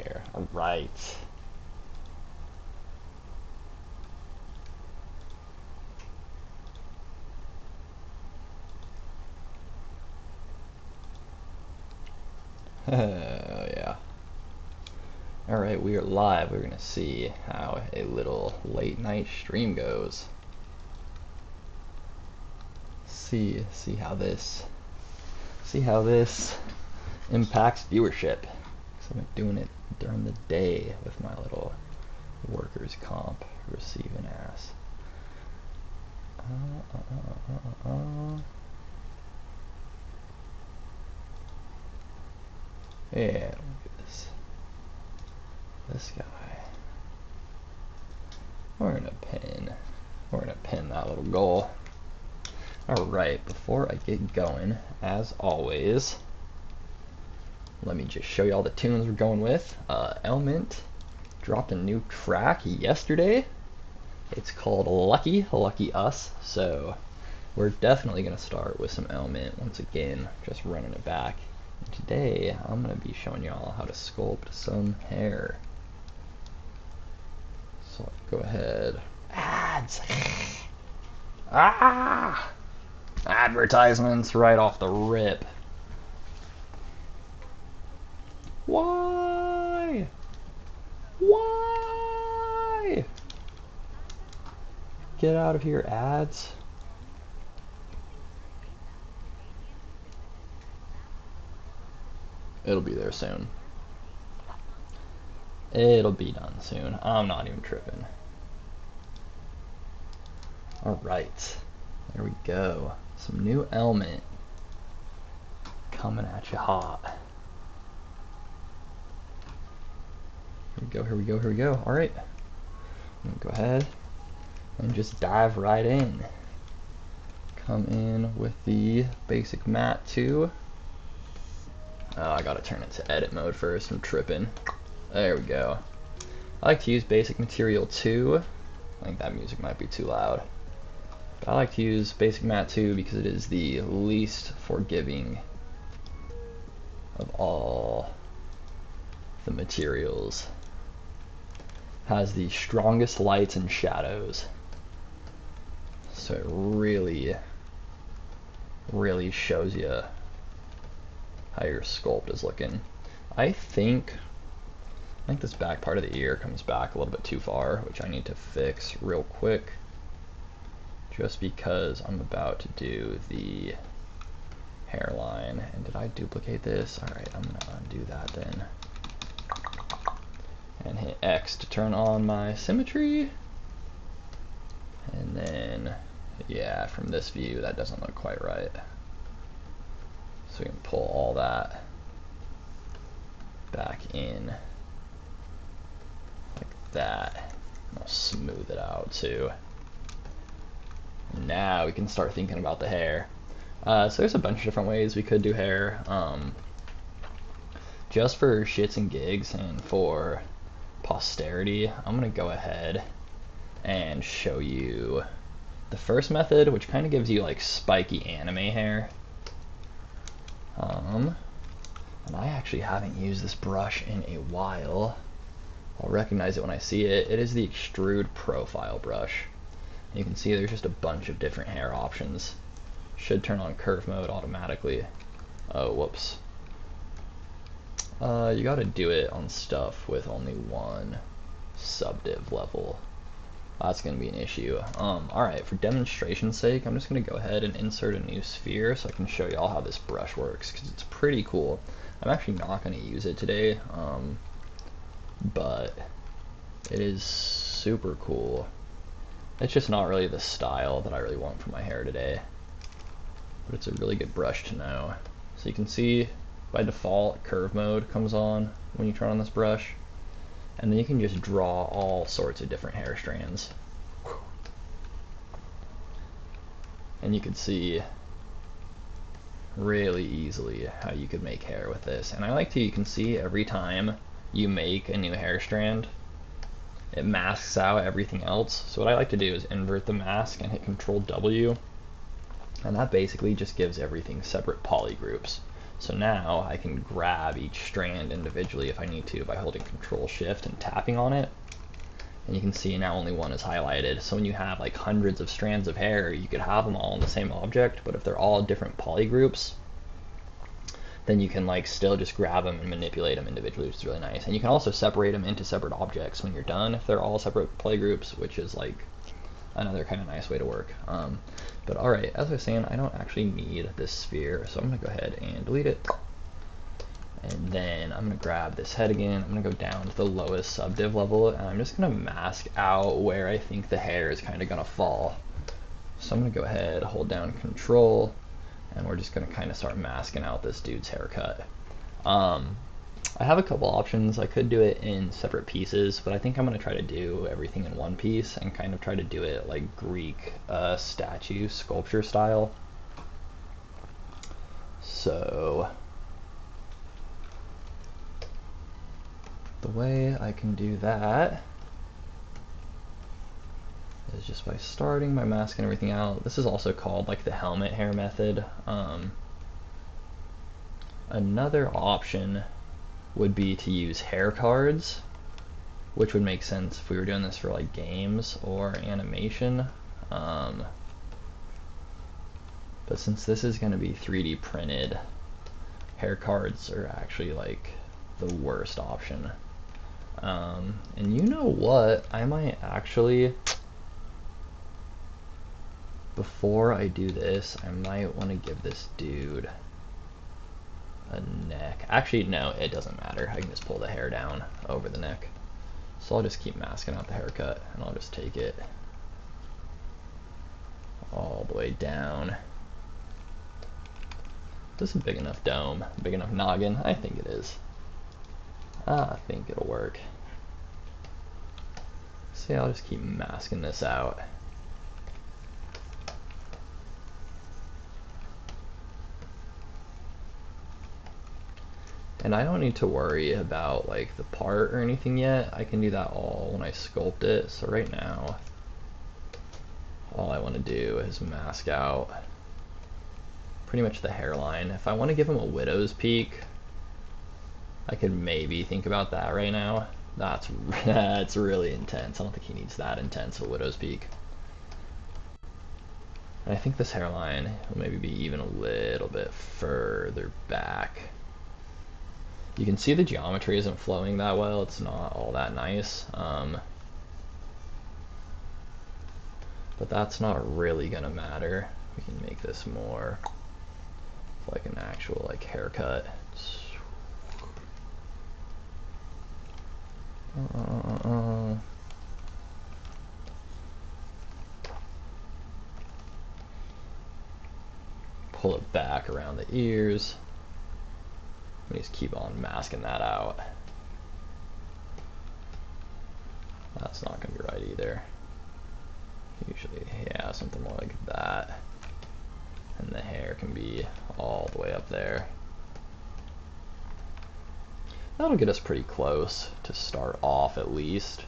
hair. All right. Oh yeah. All right, we are live. We're gonna see how a little late night stream goes. See how this impacts viewership. So I'm doing it during the day with my little workers comp receiving ass. Yeah, look at this guy. We're gonna pin that little goal. Alright, before I get going, as always, let me just show you all the tunes we're going with. Element dropped a new track yesterday. It's called Lucky Us, so we're definitely going to start with some Element once again, just running it back. And today, I'm going to be showing you all how to sculpt some hair. So go ahead. Ads! Ah! Advertisements right off the rip. Why? Why? Get out of here, ads. It'll be there soon. It'll be done soon. I'm not even tripping. Alright. There we go. Some new Element coming at you hot. Here we go. Alright. Go ahead and just dive right in. Come in with the basic matte 2. Oh, I gotta turn it to edit mode first. I'm tripping. There we go. I like to use basic material 2. I think that music might be too loud. But I like to use basic matte 2 because it is the least forgiving of all the materials. Has the strongest lights and shadows. So it really shows you how your sculpt is looking. I think this back part of the ear comes back a little bit too far, which I need to fix real quick. Just because I'm about to do the hairline. And did I duplicate this? Alright, I'm gonna undo that then. And hit X to turn on my symmetry. And then, yeah, from this view, that doesn't look quite right. So we can pull all that back in like that. I'll smooth it out too. Now we can start thinking about the hair. So there's a bunch of different ways we could do hair. Just for shits and gigs and for posterity, I'm gonna go ahead and show you the first method, which kind of gives you like spiky anime hair. And I actually haven't used this brush in a while. I'll recognize it when I see it. It is the Extrude Profile brush. You can see there's just a bunch of different hair options. Should turn on curve mode automatically. Oh, whoops. You gotta do it on stuff with only one subdiv level. That's gonna be an issue. Alright, for demonstration's sake, I'm just gonna go ahead and insert a new sphere so I can show y'all how this brush works, because it's pretty cool. I'm actually not gonna use it today, but it is super cool. It's just not really the style that I really want for my hair today, but it's a really good brush to know. So you can see by default curve mode comes on when you turn on this brush, and then you can just draw all sorts of different hair strands. And you can see really easily how you could make hair with this. And I like to, you can see every time you make a new hair strand, it masks out everything else. So what I like to do is invert the mask and hit Control W, and that basically just gives everything separate poly groups. So now I can grab each strand individually if I need to by holding Control Shift and tapping on it. And you can see now only one is highlighted. So when you have like hundreds of strands of hair, you could have them all in the same object, but if they're all different polygroups, then you can like still just grab them and manipulate them individually, which is really nice. And you can also separate them into separate objects when you're done if they're all separate polygroups, which is like another kind of nice way to work. But all right, as I was saying, I don't actually need this sphere, so I'm gonna go ahead and delete it. And then I'm gonna grab this head again. I'm gonna go down to the lowest subdiv level, and I'm just gonna mask out where I think the hair is kind of gonna fall. So I'm gonna go ahead, hold down Control, and we're just gonna kind of start masking out this dude's haircut. I have a couple options. I could do it in separate pieces, but I think I'm gonna try to do everything in one piece and kind of try to do it like Greek statue sculpture style. So the way I can do that is just by starting by masking everything out. This is also called like the helmet hair method. Another option would be to use hair cards, which would make sense if we were doing this for like games or animation. But since this is going to be 3D printed, hair cards are actually like the worst option. And you know what? I might actually, before I do this, I might want to give this dude a neck. Actually, no, it doesn't matter. I can just pull the hair down over the neck. So I'll just keep masking out the haircut, and I'll just take it all the way down. This is a big enough dome, big enough noggin. I think it is. I think it'll work. See, I'll just keep masking this out. And I don't need to worry about like the part or anything yet. I can do that all when I sculpt it. So right now, all I want to do is mask out pretty much the hairline. If I want to give him a widow's peak, I could maybe think about that right now. That's really intense. I don't think he needs that intense a widow's peak. And I think this hairline will maybe be even a little bit further back. You can see the geometry isn't flowing that well. It's not all that nice. But that's not really gonna matter. We can make this more like an actual like haircut. Pull it back around the ears. Let me just keep on masking that out. That's not gonna be right either. Usually, yeah, something more like that. And the hair can be all the way up there. That'll get us pretty close to start off at least.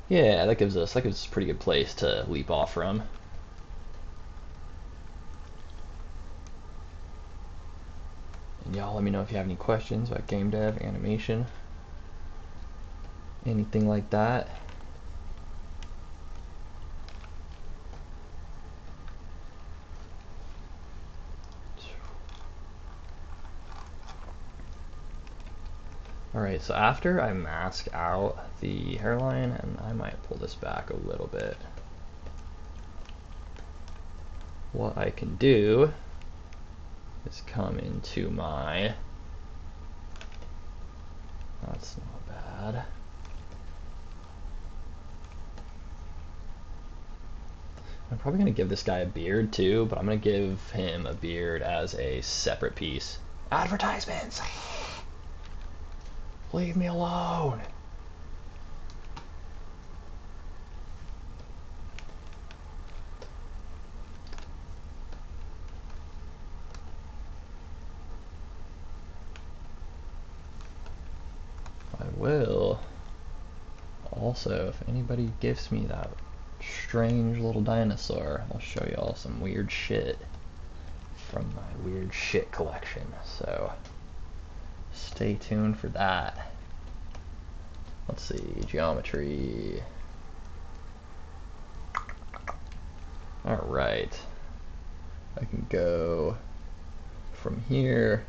Yeah, that gives us a pretty good place to leap off from. And y'all let me know if you have any questions about game dev, animation, anything like that. Alright, so after I mask out the hairline, and I might pull this back a little bit, what I can do is come into my, that's not bad. I'm probably going to give this guy a beard too, but I'm going to give him a beard as a separate piece. Advertisements! Leave me alone! I will Also, if anybody gives me that strange little dinosaur, I'll show y'all some weird shit from my weird shit collection. So stay tuned for that. Let's see, geometry. Alright. I can go from here.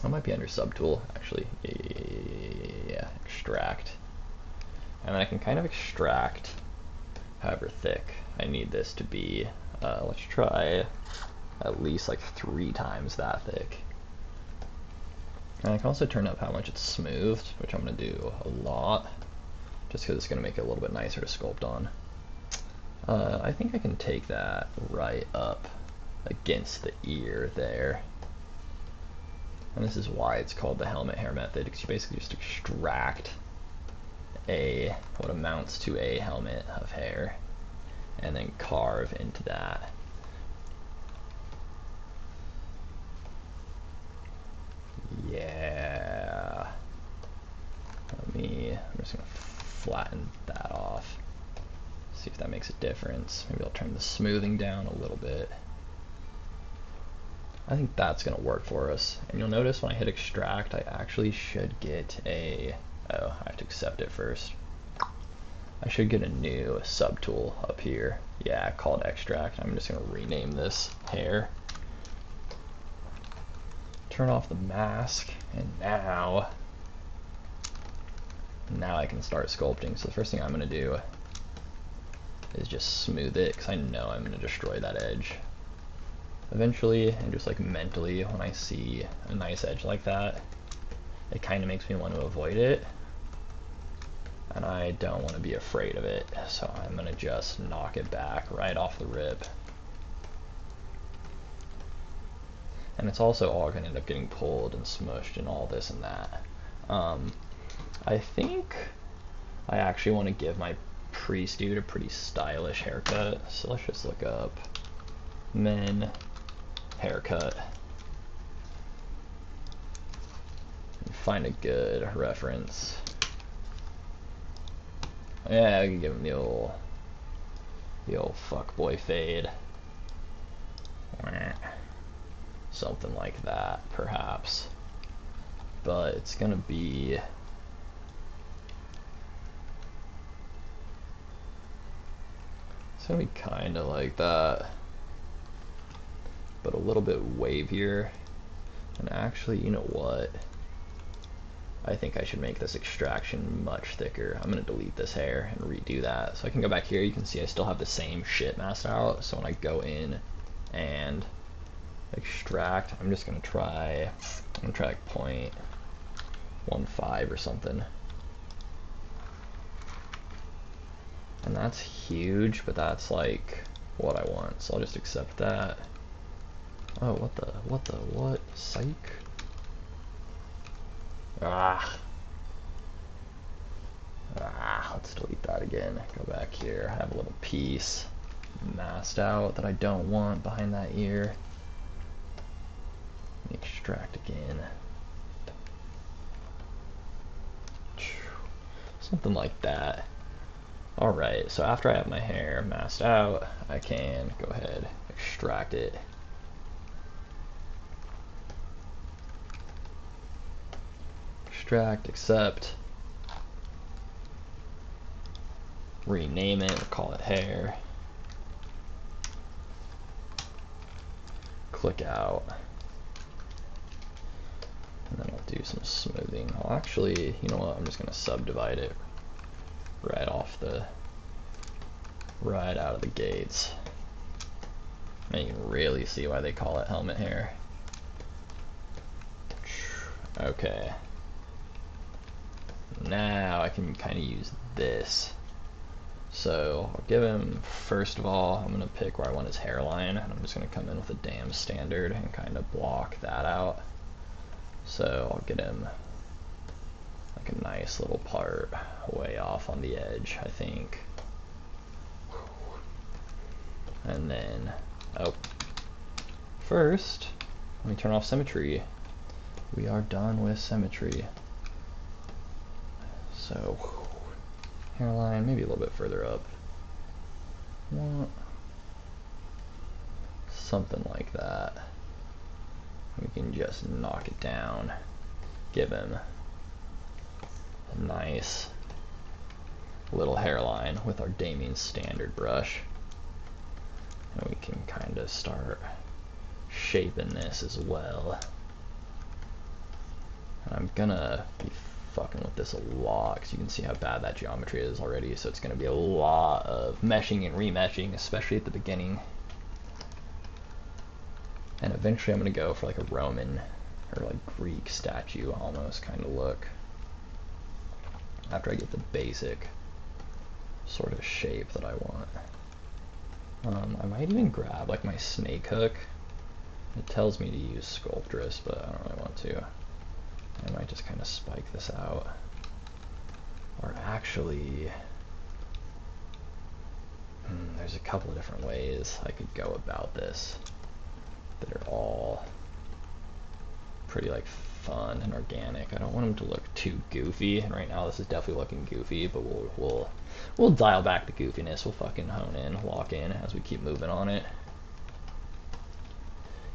I might be under subtool, actually. Yeah, extract. And then I can kind of extract however thick I need this to be. Let's try at least like 3 times that thick. And I can also turn up how much it's smoothed, which I'm going to do a lot, just because it's going to make it a little bit nicer to sculpt on. I think I can take that right up against the ear there. And this is why it's called the helmet hair method, because you basically just extract what amounts to a helmet of hair and then carve into that. Yeah. I'm just gonna flatten that off. See if that makes a difference. Maybe I'll turn the smoothing down a little bit. I think that's gonna work for us. And you'll notice when I hit extract, I actually should get a, oh, I have to accept it first. I should get a new subtool up here. Yeah, called extract. I'm just gonna rename this hair. Turn off the mask, and now I can start sculpting. So the first thing I'm gonna do is just smooth it, because I know I'm gonna destroy that edge eventually, and just like mentally, when I see a nice edge like that, it kind of makes me want to avoid it, and I don't want to be afraid of it, so I'm gonna just knock it back right off the rip. And it's also all gonna end up getting pulled and smushed and all this and that. I think I actually want to give my priest dude a pretty stylish haircut, so let's just look up men haircut and find a good reference. Yeah, I can give him the old fuckboy fade. Something like that, perhaps. But it's gonna be kinda like that, but a little bit wavier. And actually, you know what? I think I should make this extraction much thicker. I'm gonna delete this hair and redo that. So I can go back here, you can see I still have the same shit masked out. So when I go in and extract, I'm gonna try like 0.15 or something. And that's huge, but that's like what I want. So I'll just accept that. Oh, what? Psych? Let's delete that again. Go back here. I have a little piece masked out that I don't want behind that ear. Extract again. Something like that. Alright, so after I have my hair masked out, I can go ahead, extract it. Extract, accept. Rename it, or call it hair. Click out. And then I'll do some smoothing. I'll actually, you know what, I'm just gonna subdivide it right out of the gates. And you can really see why they call it helmet hair. Okay. Now I can kind of use this. So I'll give him, first of all, I'm gonna pick where I want his hairline, and I'm just gonna come in with a damn standard and kind of block that out. So I'll get him like a nice little part way off on the edge, I think. And then, first, let me turn off symmetry. We are done with symmetry. So, hairline, maybe a little bit further up. Something like that. We can just knock it down. Give him a nice little hairline with our Damien standard brush. And we can kind of start shaping this as well. And I'm gonna be fucking with this a lot because you can see how bad that geometry is already, so it's gonna be a lot of meshing and remeshing, especially at the beginning. And eventually I'm gonna go for like a Roman or like Greek statue almost kind of look after I get the basic sort of shape that I want. I might even grab like my snake hook. It tells me to use Sculptress, but I don't really want to. I might just kind of spike this out. Or actually, there's a couple of different ways I could go about this that are all pretty like fun and organic. I don't want them to look too goofy, and right now this is definitely looking goofy, but we'll dial back the goofiness. We'll fucking hone in, lock in as we keep moving on it.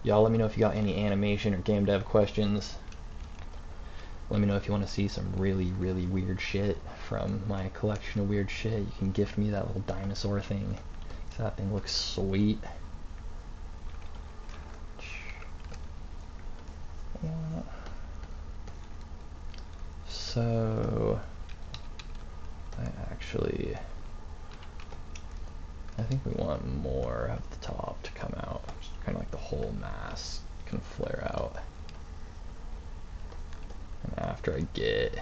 Y'all let me know if you got any animation or game dev questions. Let me know if you want to see some really, really weird shit from my collection of weird shit. You can gift me that little dinosaur thing. That thing looks sweet. So, I think we want more of the top to come out. Just kind of like the whole mass can flare out. And after I get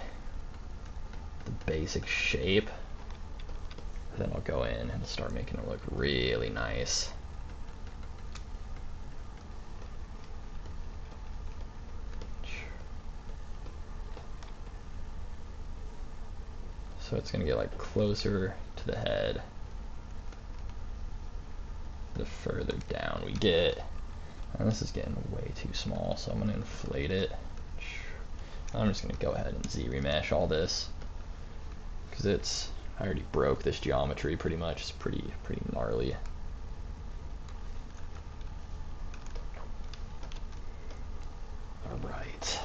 the basic shape, then I'll go in and start making it look really nice. So it's gonna get like closer to the head the further down we get. And this is getting way too small, so I'm gonna inflate it. I'm just gonna go ahead and Z-remesh all this because I already broke this geometry pretty much. It's pretty gnarly. All right.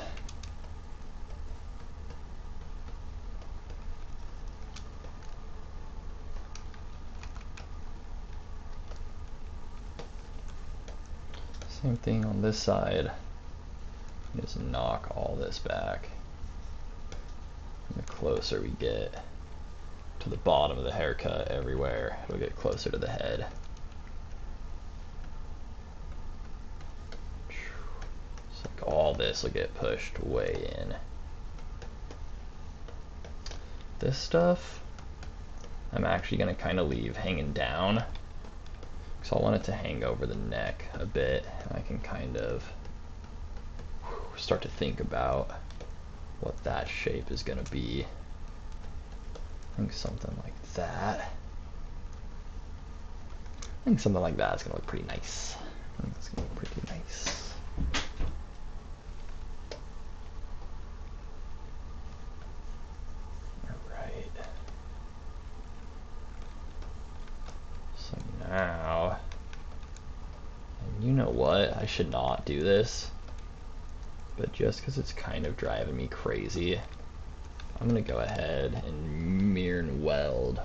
Same thing on this side. Just knock all this back. And the closer we get to the bottom of the haircut everywhere, it'll get closer to the head. So like all this will get pushed way in. This stuff, I'm actually gonna kind of leave hanging down. So I want it to hang over the neck a bit. I can kind of start to think about what that shape is going to be. I think something like that. I think something like that is going to look pretty nice. I think it's going to look pretty nice. Alright. So now, and you know what? I should not do this. But just because it's kind of driving me crazy, I'm going to go ahead and mirror and weld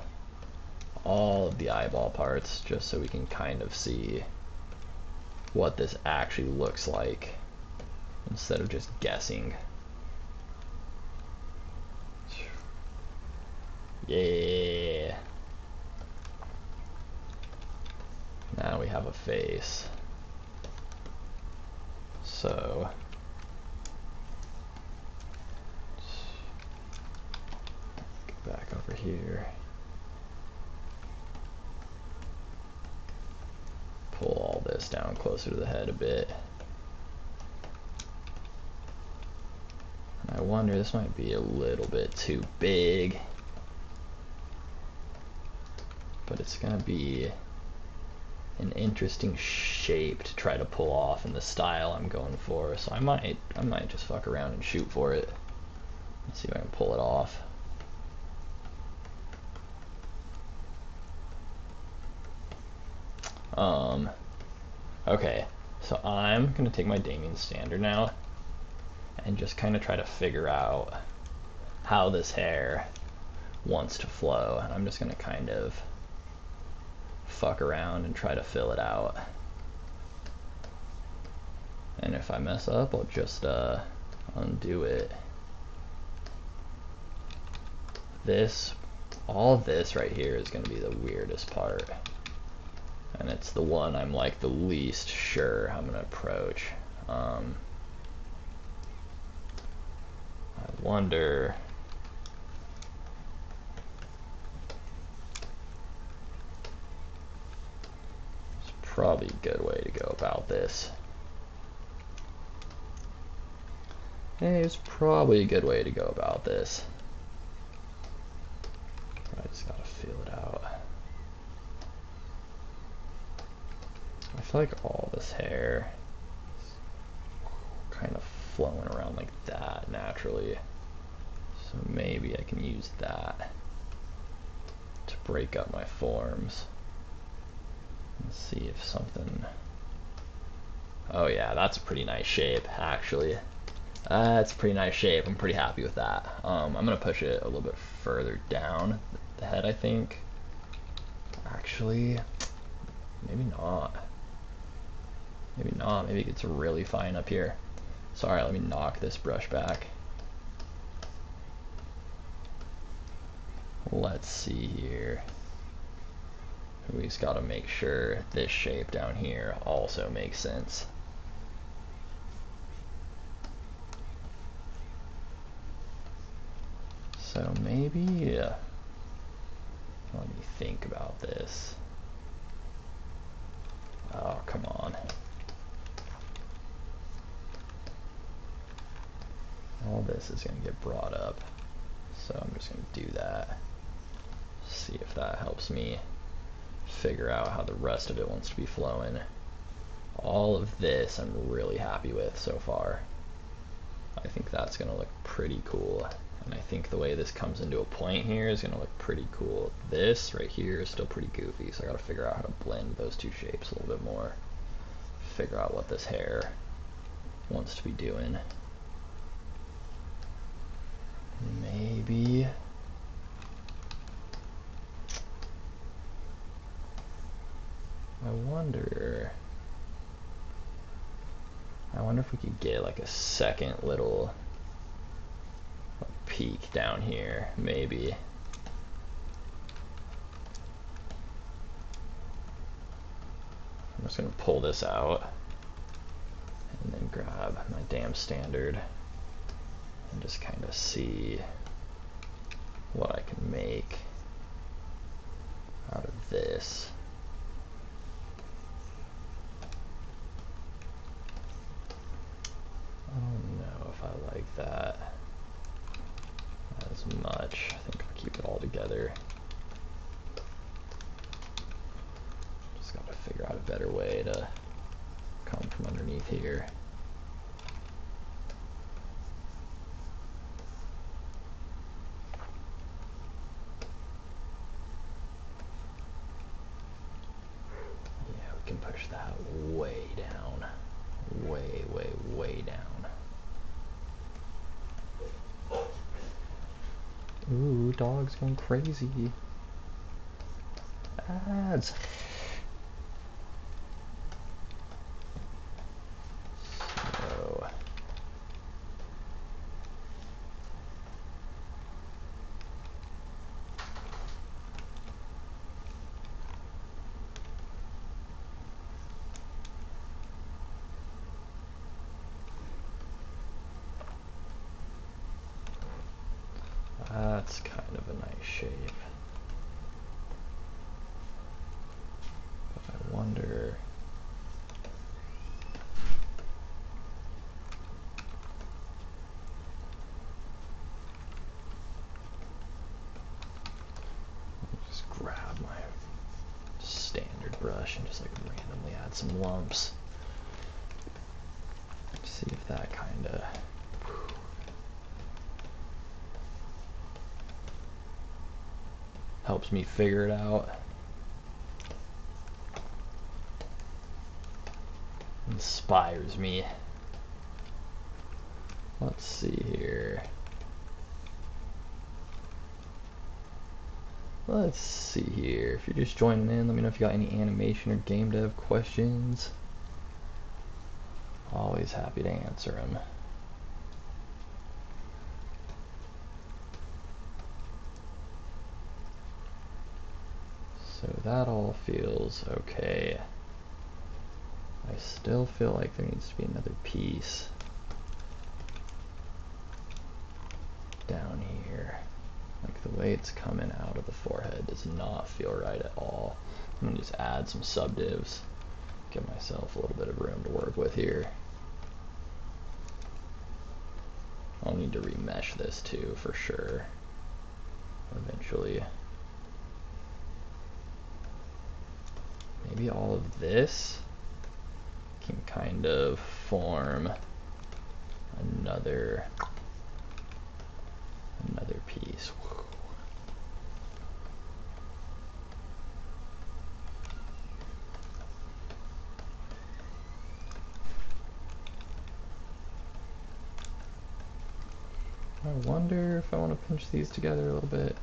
all of the eyeball parts just so we can kind of see what this actually looks like instead of just guessing. Yeah. Now we have a face. So back over here, pull all this down closer to the head a bit. And I wonder, this might be a little bit too big, but it's gonna be an interesting shape to try to pull off in the style I'm going for. So I might just fuck around and shoot for it and see if I can pull it off. Okay, so I'm gonna take my Damien standard now and just kind of try to figure out how this hair wants to flow. And I'm just gonna kind of fuck around and try to fill it out. And if I mess up, I'll just undo it. All this right here is gonna be the weirdest part. And it's the one I'm like the least sure I'm gonna approach. I wonder. It's probably a good way to go about this. Hey, it's probably a good way to go about this. I just gotta feel it out. I feel like all this hair is kind of flowing around like that naturally. So maybe I can use that to break up my forms. Let's see if something... Oh yeah, that's a pretty nice shape, actually. That's a pretty nice shape. I'm pretty happy with that. I'm gonna push it a little bit further down the head, I think. Actually, maybe not. Maybe not. Maybe it gets really fine up here. Sorry, let me knock this brush back. Let's see here. We just gotta make sure this shape down here also makes sense. So maybe, let me think about this. Oh, come on. All this is gonna get brought up. So I'm just gonna do that. See if that helps me figure out how the rest of it wants to be flowing. All of this I'm really happy with so far. I think that's gonna look pretty cool. And I think the way this comes into a point here is gonna look pretty cool. This right here is still pretty goofy, so I gotta figure out how to blend those two shapes a little bit more. Figure out what this hair wants to be doing. Maybe... I wonder if we could get like a second little peak down here, maybe. I'm just gonna pull this out and then grab my damn standard and just kind of see what I can make out of this. I don't know if I like that as much. I think I'll keep it all together. Just gotta figure out a better way to come from underneath here. Yeah, we can push that way down. Way, way, way down. Ooh, dog's going crazy. Ads. So. That's kind of a nice shape. But I wonder... Just grab my standard brush and just like randomly add some lumps. See if that kind of... helps me figure it out. inspires me. Let's see here. Let's see here. If you're just joining in, let me know if you got any animation or game dev questions. Always happy to answer them. So that all feels okay. I still feel like there needs to be another piece down here. Like the way it's coming out of the forehead does not feel right at all. I'm gonna just add some subdivs, give myself a little bit of room to work with here. I'll need to remesh this too for sure eventually. Maybe all of this can kind of form another piece. I wonder if I want to pinch these together a little bit.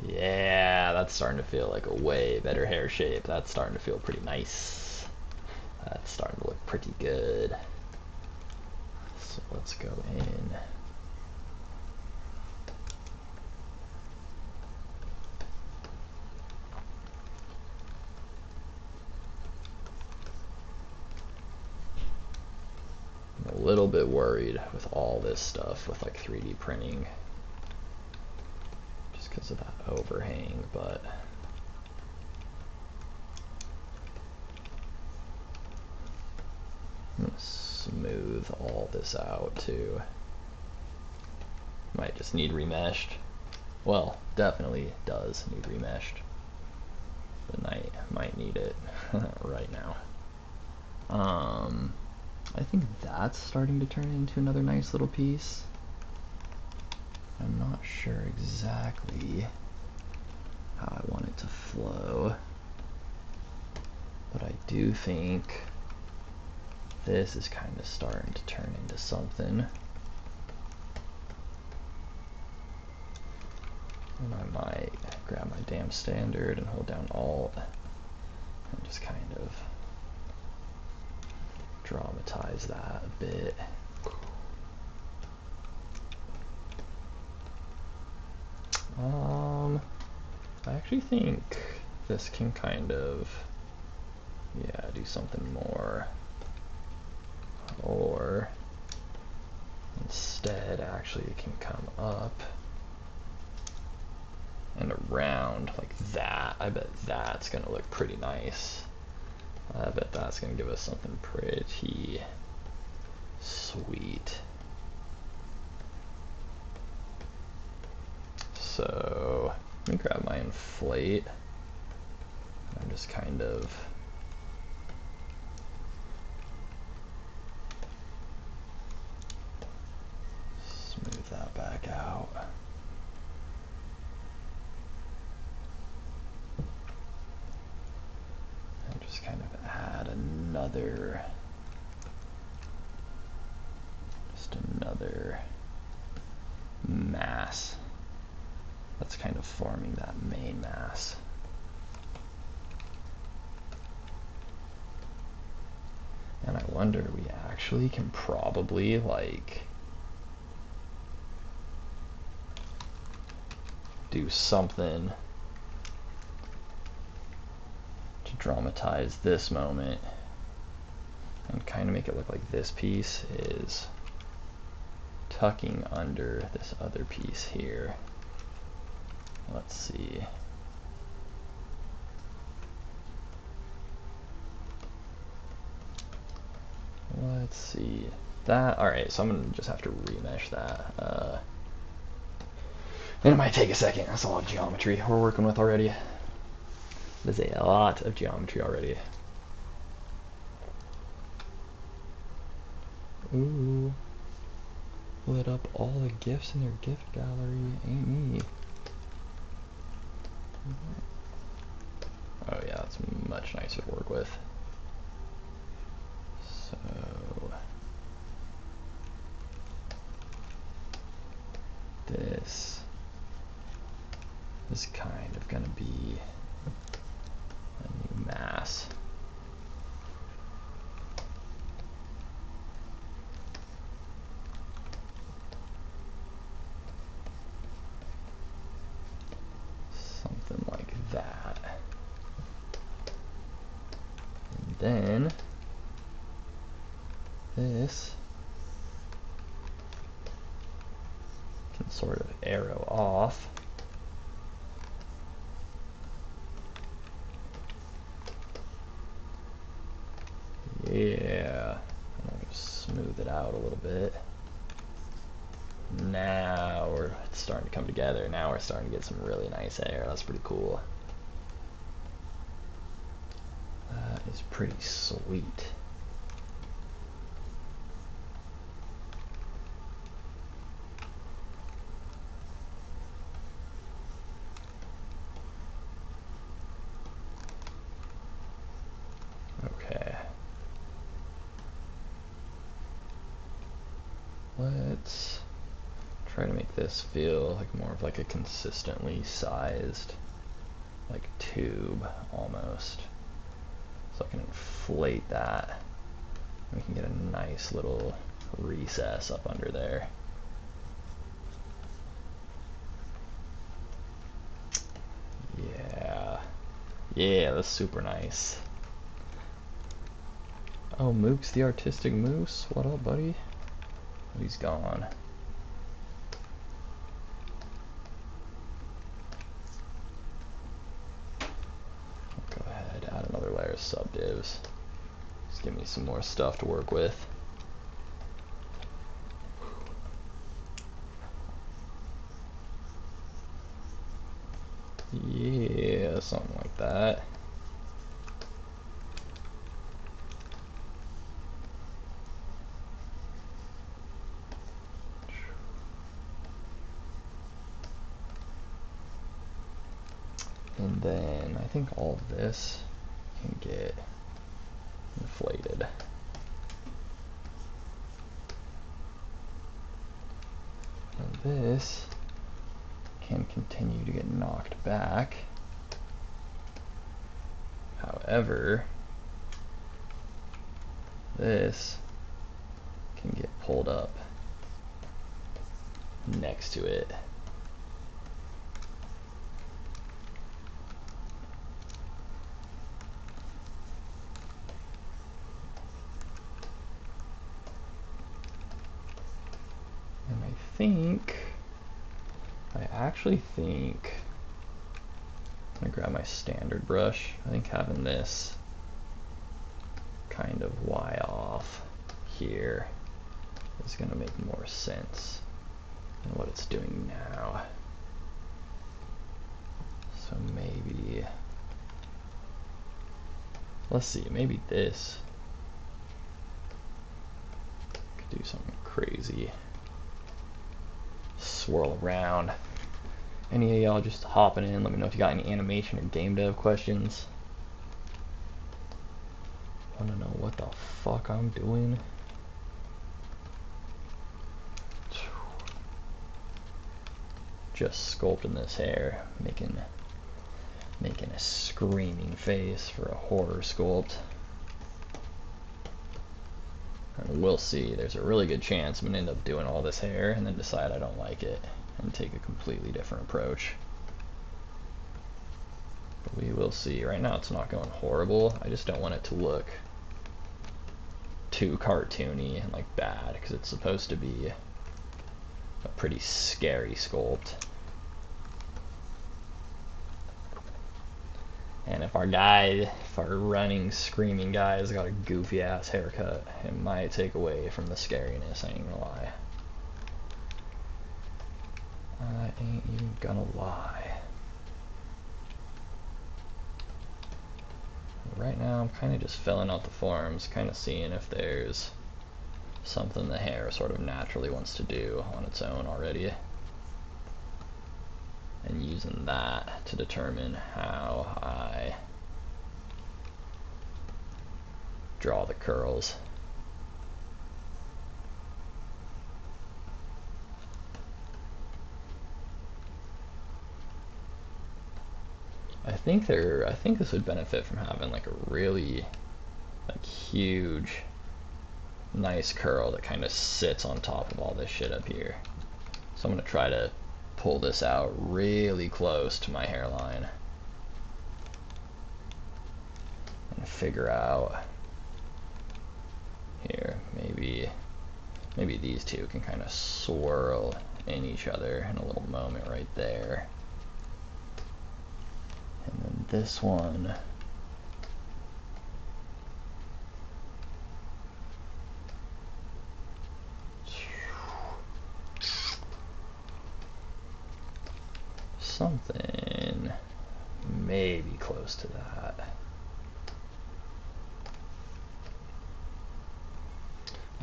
Yeah, that's starting to feel like a way better hair shape. That's starting to feel pretty nice. That's starting to look pretty good. So let's go in. I'm a little bit worried with all this stuff with like 3D printing, just because of that overhang, but I'm gonna smooth all this out too. Might just need remeshed. Well, definitely does need remeshed. But I might need it right now. I think that's starting to turn into another nice little piece. I'm not sure exactly how I want it to flow, but I do think this is kind of starting to turn into something. And I might grab my damn standard and hold down Alt and just kind of dramatize that a bit. I actually think this can kind of, yeah, do something more. Or instead, actually, it can come up and around like that. I bet that's gonna look pretty nice. I bet that's gonna give us something pretty sweet. So let me grab my inflate. I'm just kind of smooth that back out. And just kind of add another, just another mass that's kind of forming that main mass. And I wonder, we actually can probably like do something to dramatize this moment and kind of make it look like this piece is tucking under this other piece here. Let's see. Let's see. That, alright, so I'm gonna just have to remesh that. And it might take a second. That's a lot of geometry we're working with already. There's a lot of geometry already. Ooh. Lit up all the gifts in their gift gallery. Ain't me. Oh yeah, that's much nicer to work with. So this is kind of going to be a new mass. Something like that. And then this can sort of arrow off. Yeah, I'm going to smooth it out a little bit. Now it's starting to come together. Now we're starting to get some really nice hair. That's pretty cool. That is pretty sweet. Okay. Let's try to make this feel like more of like a consistently sized like tube almost. So I can inflate that. We can get a nice little recess up under there. Yeah, that's super nice. Oh, Mook's the artistic moose. What up, buddy? He's gone. Go ahead, add another layer of subdivs. Just give me some more stuff to work with. Yeah, something like that. And then I think all of this can get inflated. And this can continue to get knocked back. However, this can get pulled up next to it. And I actually think I'm gonna grab my standard brush. I think having this kind of Y off here is gonna make more sense than what it's doing now. So maybe, let's see, maybe this could do something crazy. Swirl around. Any of y'all just hopping in, let me know if you got any animation or game dev questions. Wanna know what the fuck I'm doing? Just sculpting this hair, making a screaming face for a horror sculpt. And we'll see. There's a really good chance I'm gonna end up doing all this hair and then decide I don't like it and take a completely different approach. But we will see. Right now it's not going horrible. I just don't want it to look too cartoony and like bad, because it's supposed to be a pretty scary sculpt. And if our running, screaming guy has got a goofy ass haircut, it might take away from the scariness, I ain't gonna lie. I ain't even gonna lie. Right now I'm kind of just filling out the forms, kind of seeing if there's something the hair sort of naturally wants to do on its own already, and using that to determine how I draw the curls. I think this would benefit from having like a really like huge nice curl that kind of sits on top of all this shit up here. So I'm gonna try to pull this out really close to my hairline and figure out here, maybe these two can kind of swirl in each other in a little moment right there. And then this one, something maybe close to that.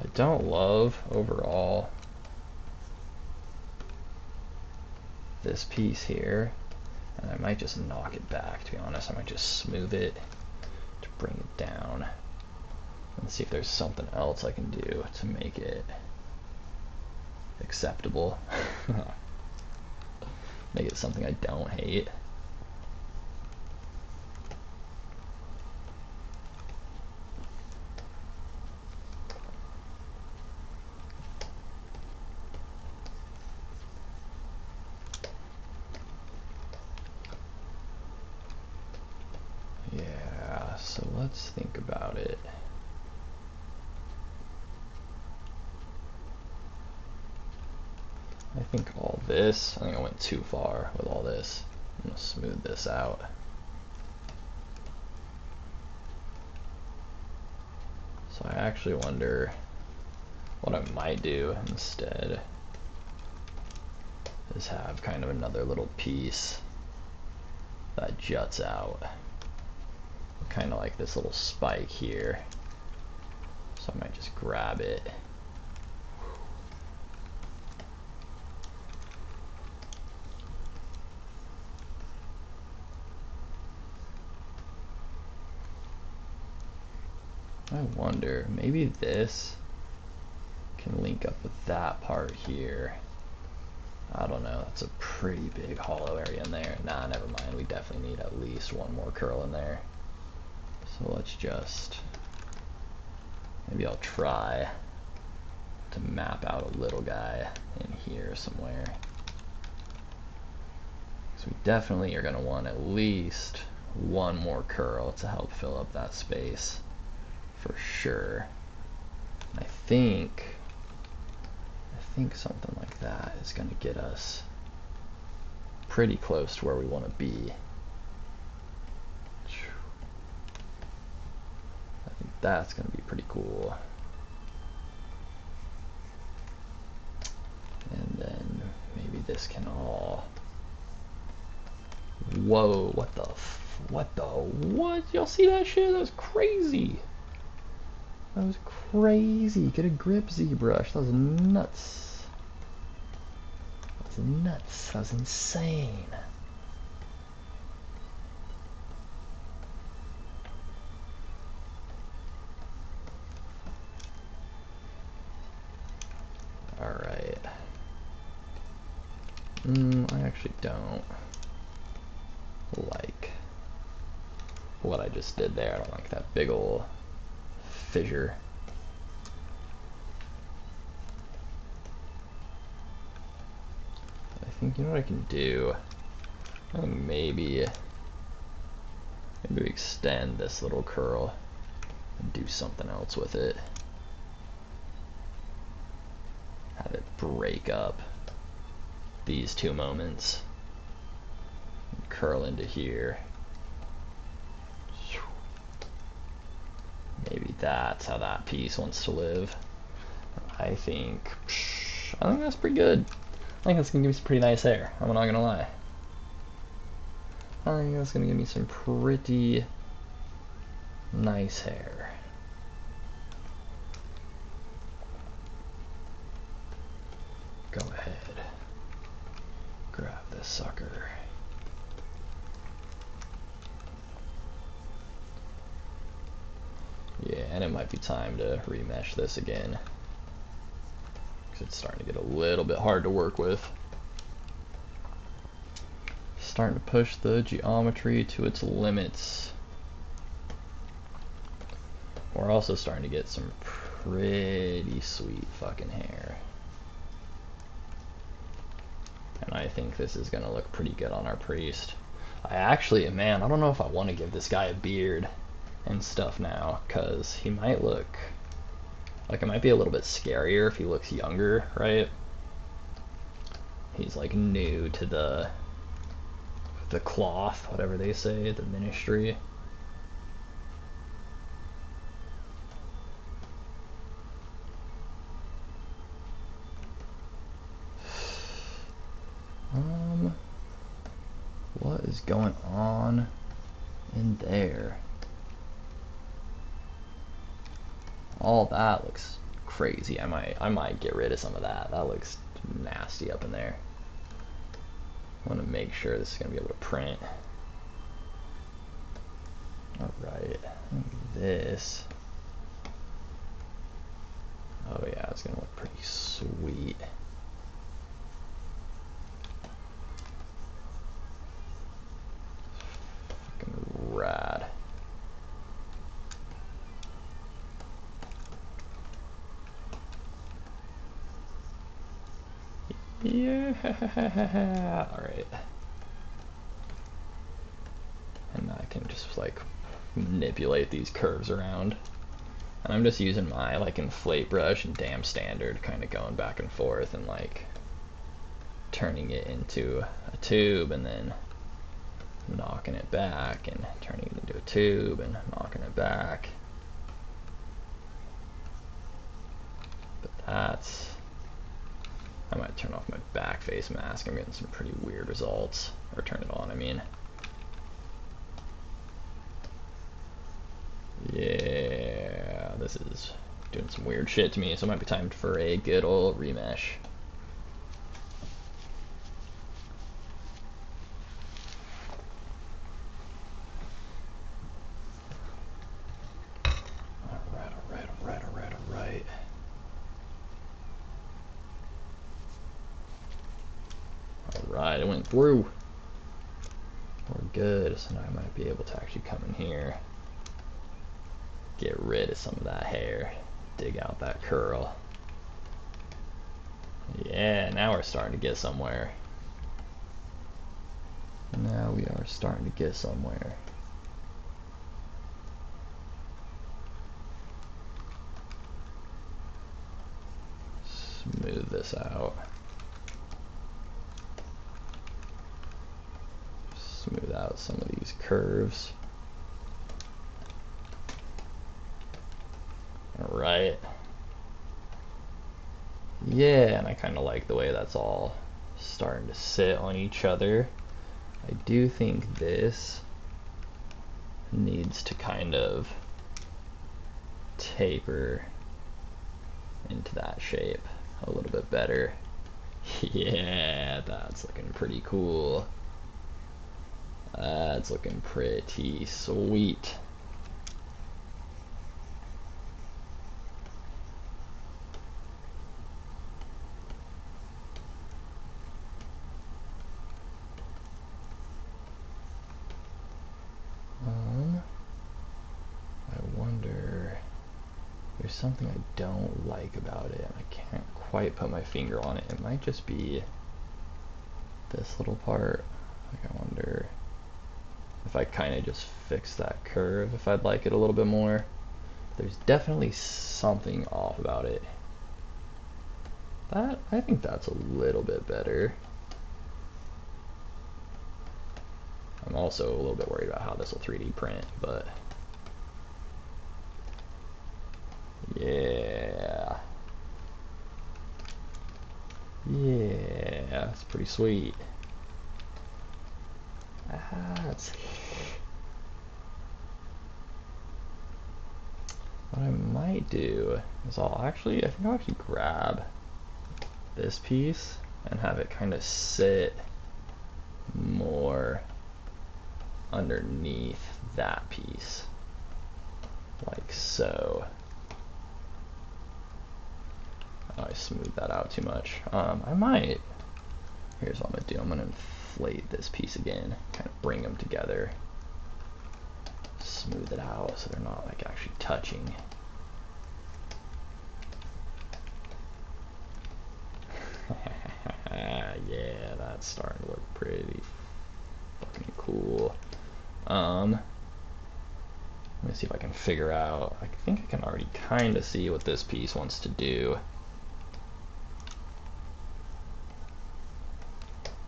I don't love overall this piece here, and I might just knock it back, to be honest. I might just smooth it to bring it down and see if there's something else I can do to make it acceptable. Make it something I don't hate. Yeah, so let's think about it. I think I think I went too far with all this. I'm gonna smooth this out. So I actually wonder what I might do instead is have kind of another little piece that juts out, kind of like this little spike here. So I might just grab it. I wonder, maybe this can link up with that part here. I don't know, that's a pretty big hollow area in there. Nah, never mind, we definitely need at least one more curl in there. So let's just, maybe I'll try to map out a little guy in here somewhere. So we definitely are gonna want at least one more curl to help fill up that space, for sure. I think something like that is gonna get us pretty close to where we want to be. I think that's gonna be pretty cool. And then maybe this can all, whoa, what? Y'all see that shit? That was crazy. That was crazy. Get a grip, ZBrush. That was nuts. That was nuts. That was insane. Alright. I actually don't like what I just did there. I don't like that big ol' fissure. I think, you know what I can do? I think maybe we extend this little curl and do something else with it. Have it break up these two moments. Curl into here. Maybe that's how that piece wants to live. I think that's pretty good. I think that's gonna give me some pretty nice hair. I'm not gonna lie. I think that's gonna give me some pretty nice hair. Go ahead. Grab this sucker. Yeah, and it might be time to remesh this again, because it's starting to get a little bit hard to work with. Starting to push the geometry to its limits. We're also starting to get some pretty sweet fucking hair. And I think this is gonna look pretty good on our priest. I actually, man, I don't know if I want to give this guy a beard and stuff now, because he might look like, it might be a little bit scarier if he looks younger, right? He's like new to the cloth, whatever they say, the ministry. What is going on in there? All that looks crazy. I might get rid of some of that. That looks nasty up in there. I want to make sure this is going to be able to print. Alright, this. Oh yeah, it's going to look pretty sweet. Fucking rad. Yeah, alright. And I can just like manipulate these curves around. And I'm just using my like inflate brush and damn standard, kind of going back and forth and like turning it into a tube and then knocking it back and turning it into a tube and knocking it back. But that's, I might turn off my back face mask. I'm getting some pretty weird results. Or turn it on, I mean. Yeah, this is doing some weird shit to me, so it might be time for a good old remesh. Alright, it went through. We're good, so now I might be able to actually come in here, get rid of some of that hair, dig out that curl. Yeah, now we're starting to get somewhere. Now we are starting to get somewhere. Smooth this out. Smooth out some of these curves. Alright. Yeah, and I kind of like the way that's all starting to sit on each other. I do think this needs to kind of taper into that shape a little bit better. Yeah, that's looking pretty cool. That's looking pretty sweet. I wonder, there's something I don't like about it, and I can't quite put my finger on it. It might just be this little part. Like, I wonder if I kind of just fix that curve, if I'd like it a little bit more. There's definitely something off about it. That, I think that's a little bit better. I'm also a little bit worried about how this will 3D print, but yeah. Yeah, that's pretty sweet. That's... What I might do is I think I'll actually grab this piece and have it kind of sit more underneath that piece. like so. Oh, I smoothed that out too much. I might, here's what I'm gonna do. I'm gonna inflate this piece again, kind of bring them together, smooth it out so they're not like actually touching. Yeah, that's starting to look pretty fucking cool. Let me see if I can figure out. I think I can already kind of see what this piece wants to do.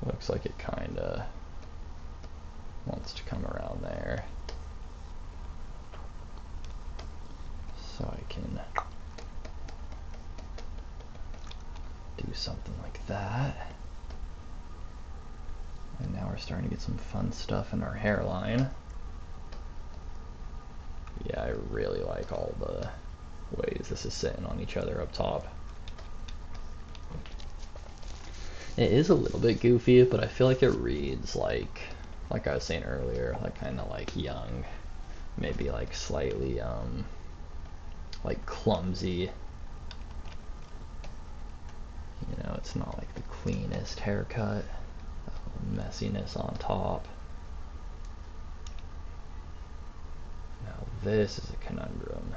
Looks like it kind of wants to come around there. So I can do something like that. And now we're starting to get some fun stuff in our hairline. Yeah, I really like all the ways this is sitting on each other up top. It is a little bit goofy, but I feel like it reads like I was saying earlier, like kind of like young, maybe like slightly like clumsy. You know, it's not like the cleanest haircut, messiness on top. Now this is a conundrum.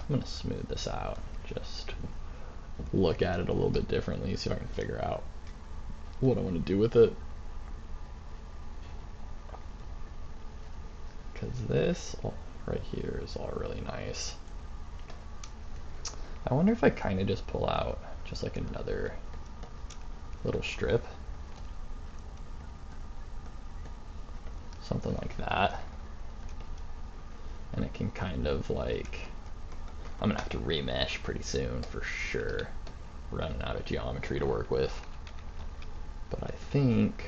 I'm gonna smooth this out, just look at it a little bit differently, see if I can figure out what I want to do with it. Because this right here is all really nice. I wonder if I kind of just pull out just like another little strip. Something like that. And it can kind of like, I'm gonna have to remesh pretty soon for sure. Running out of geometry to work with. But I think,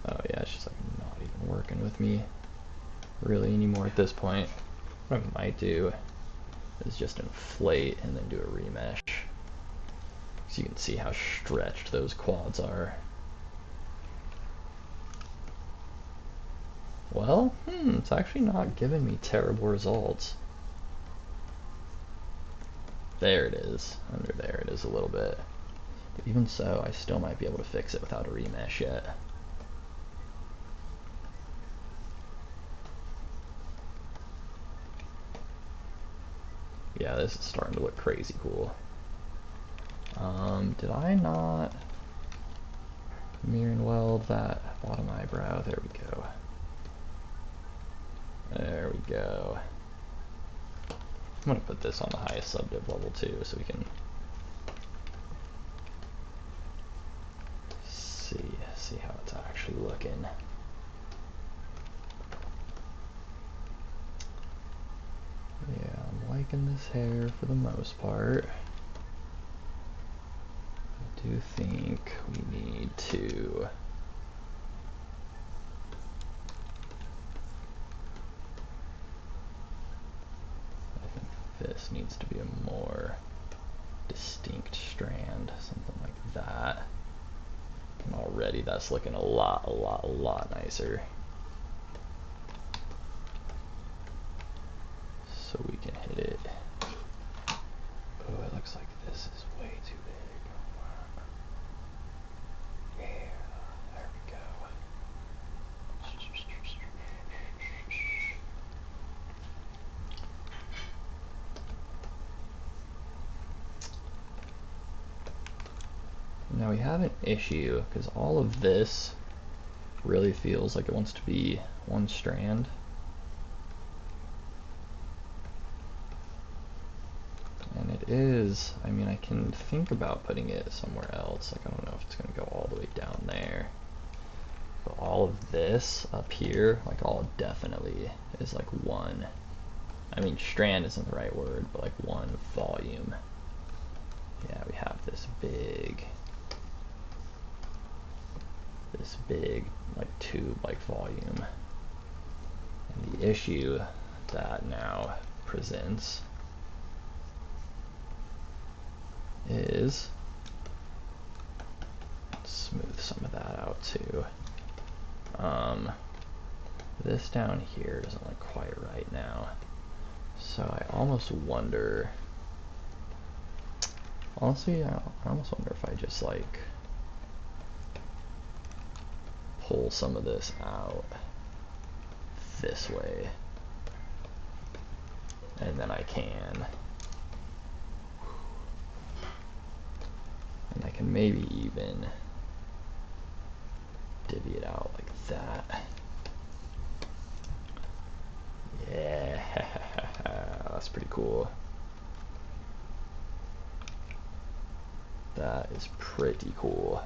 oh yeah, it's just like not even working with me really anymore at this point. What I might do is just inflate and then do a remesh. So you can see how stretched those quads are. Well, it's actually not giving me terrible results. There it is. Under there it is a little bit. But even so, I still might be able to fix it without a remesh yet. Yeah, this is starting to look crazy cool. Did I not mirror and weld that bottom eyebrow? There we go. There we go. I'm gonna put this on the highest subdiv level too, so we can see how it's actually looking. Yeah, I'm liking this hair for the most part. I do think we need to this needs to be a more distinct strand, something like that. And already that's looking a lot nicer. So we can hit it. Oh, it looks like this is way too big. Yeah, there we go. Now we have an issue because all of this really feels like it wants to be one strand. And it is, I mean, I can think about putting it somewhere else. Like, I don't know if it's going to go all the way down there. But all of this up here, like, all definitely is like one. I mean, strand isn't the right word, but like one volume. Yeah, we have this big like tube-like volume. And the issue that now presents is smooth some of that out too. This down here doesn't look quite right now. So I almost wonder, honestly, I almost wonder if I just like pull some of this out this way, and then I can maybe even divvy it out like that. Yeah, that's pretty cool. That is pretty cool.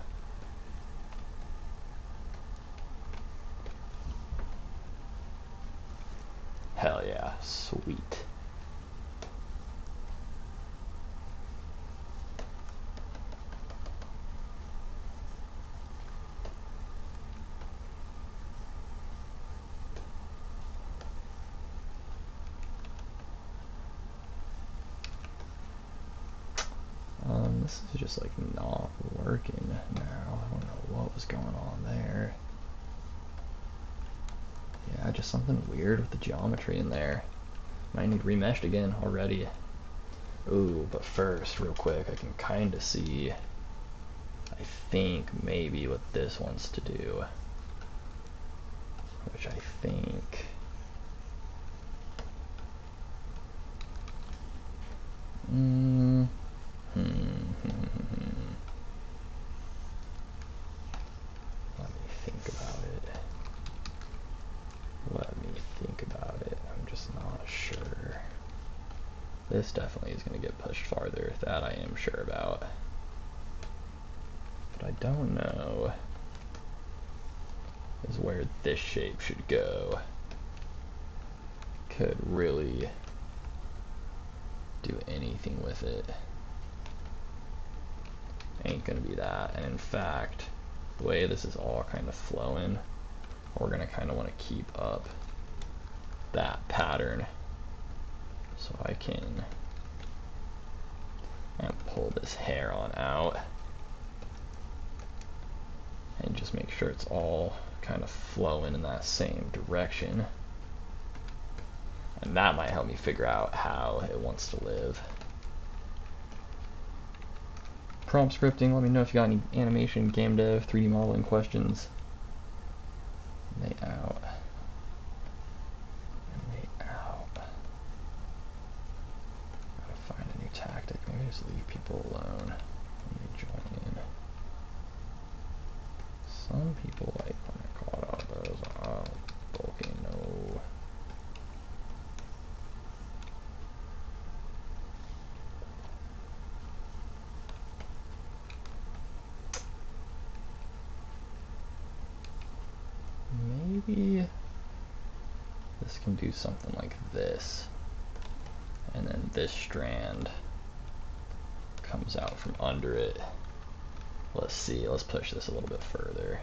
Hell yeah, sweet. This is just like not working now. I don't know what was going on there. Yeah, just something weird with the geometry in there. Might need remeshed again already. Ooh, but first, real quick, I can kind of see, I think, maybe what this wants to do. Which I think... Let me think about it. I'm just not sure. This definitely is going to get pushed farther. That I am sure about. But I don't know is where this shape should go. Could really do anything with it. Ain't gonna be that. And in fact, the way this is all kind of flowing, we're gonna kind of want to keep up that pattern. So I can pull this hair on out and just make sure it's all kind of flowing in that same direction. And that might help me figure out how it wants to live. Prompt scripting, let me know if you got any animation, game dev, 3D modeling questions. Layout. Gotta find a new tactic. Maybe just leave people alone when they join in. Some people like when they're caught out, those are volcano. Maybe this can do something like this, and then this strand comes out from under it. Let's see, let's push this a little bit further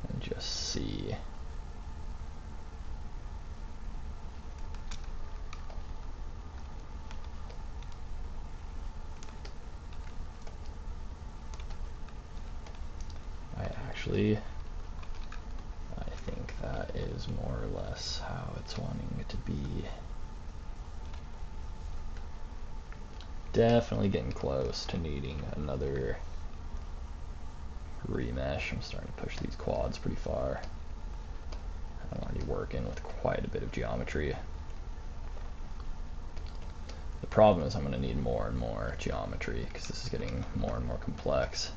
and just see. I think that is more or less how it's wanting it to be. Definitely getting close to needing another remesh. I'm starting to push these quads pretty far. I'm already working with quite a bit of geometry. The problem is I'm going to need more and more geometry because this is getting more and more complex.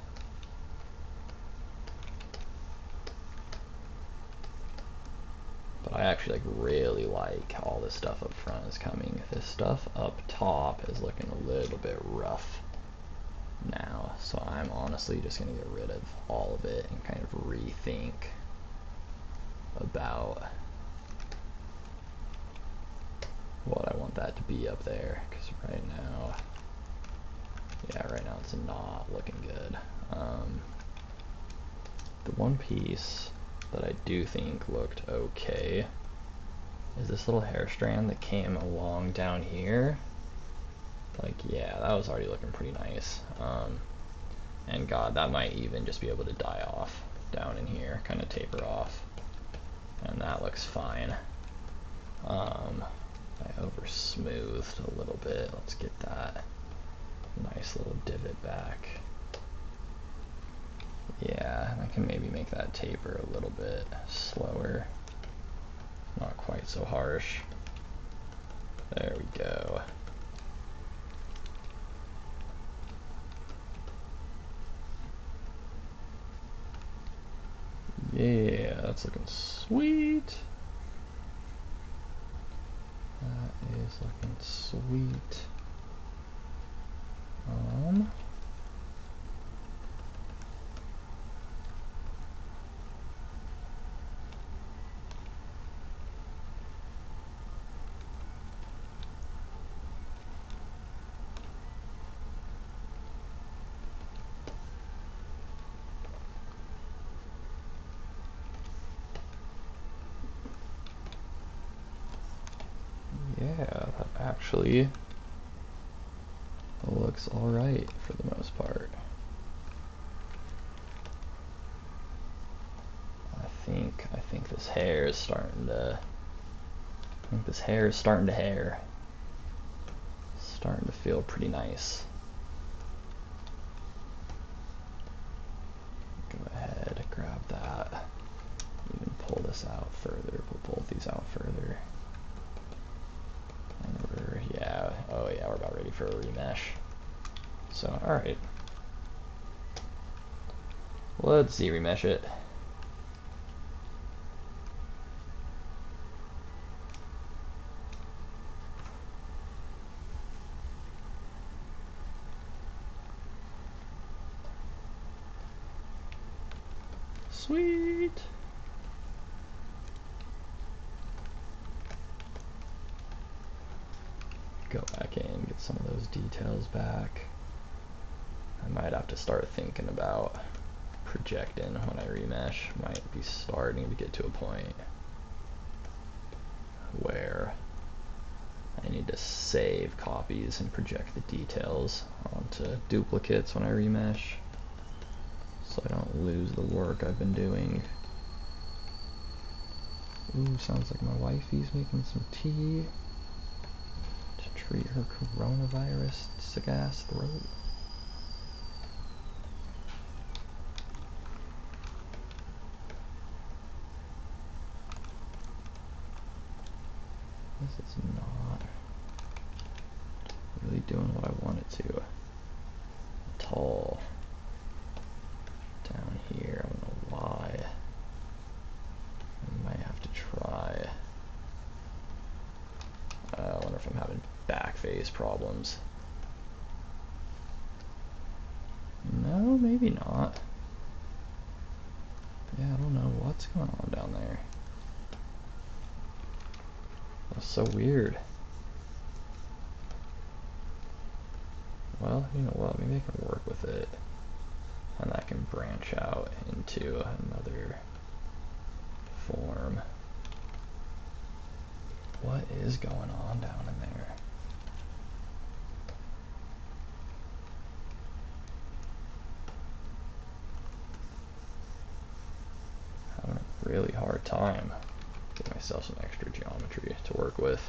But I actually really like how all this stuff up front is coming. This stuff up top is looking a little bit rough now, so I'm honestly just going to get rid of all of it and kind of rethink about what I want that to be up there, because right now it's not looking good. The one piece that I do think looked okay is this little hair strand that came along down here. Like, yeah, that was already looking pretty nice. And God, that might even just be able to die off down in here, kind of taper off. And that looks fine. I over smoothed a little bit. Let's get that nice little divot back. Yeah, I can maybe make that taper a little bit slower. Not quite so harsh. There we go. Yeah, that's looking sweet. That is looking sweet. Yeah, that actually looks alright for the most part. I think this hair is starting to hair. Starting to feel pretty nice. Go ahead, grab that. Even pull this out further. Pull both these out further. And yeah, oh yeah, we're about ready for a remesh. So, alright. Let's see, remesh it. Sweet! Go back in, get some of those details back. I might have to start thinking about projecting when I remesh. Might be starting to get to a point where I need to save copies and project the details onto duplicates when I remesh, so I don't lose the work I've been doing. Ooh, sounds like my wifey's making some tea to treat her coronavirus sick ass throat. This is not really doing what I want it to at all. Down here, I don't know why. I might have to try. I wonder if I'm having back face problems. No, maybe not. Yeah, I don't know what's going on down there. That's so weird. Well, you know what, maybe I can work with it. And that can branch out into another form. What is going on down in there? Having a really hard time. Give myself some extra geometry to work with.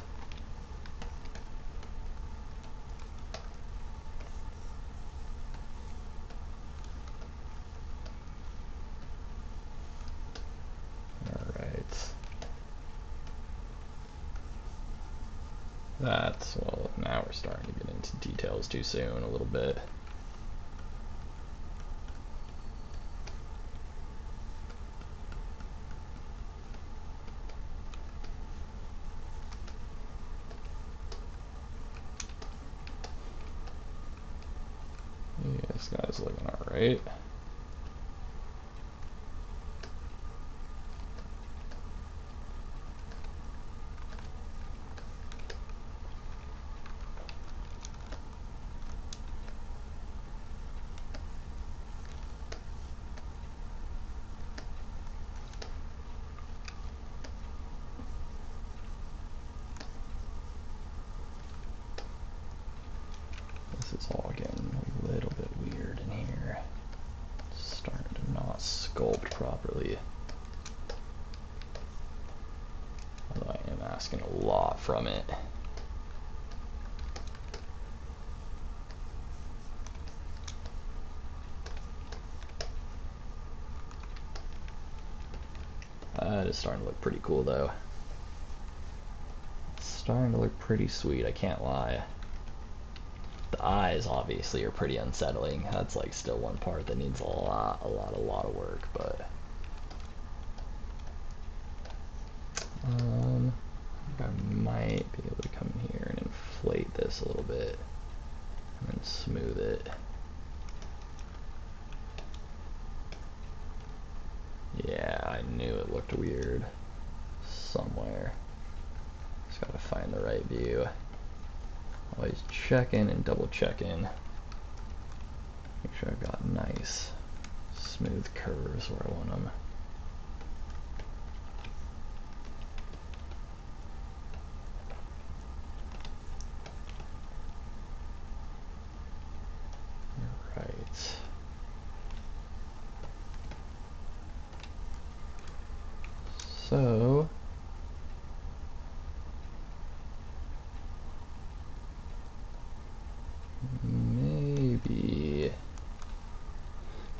That's, well, now we're starting to get into details too soon a little bit. Yeah, this guy's looking alright. sculpt properly. Although I am asking a lot from it. That is starting to look pretty cool though. It's starting to look pretty sweet, I can't lie. The eyes obviously are pretty unsettling. That's like still one part that needs a lot of work, but I think I might be able to come in here and inflate this a little bit and then smooth it. Yeah, I knew it looked weird somewhere. Just gotta find the right view. Always checking and double checking. Make sure I've got nice, smooth curves where I want them. Right. So,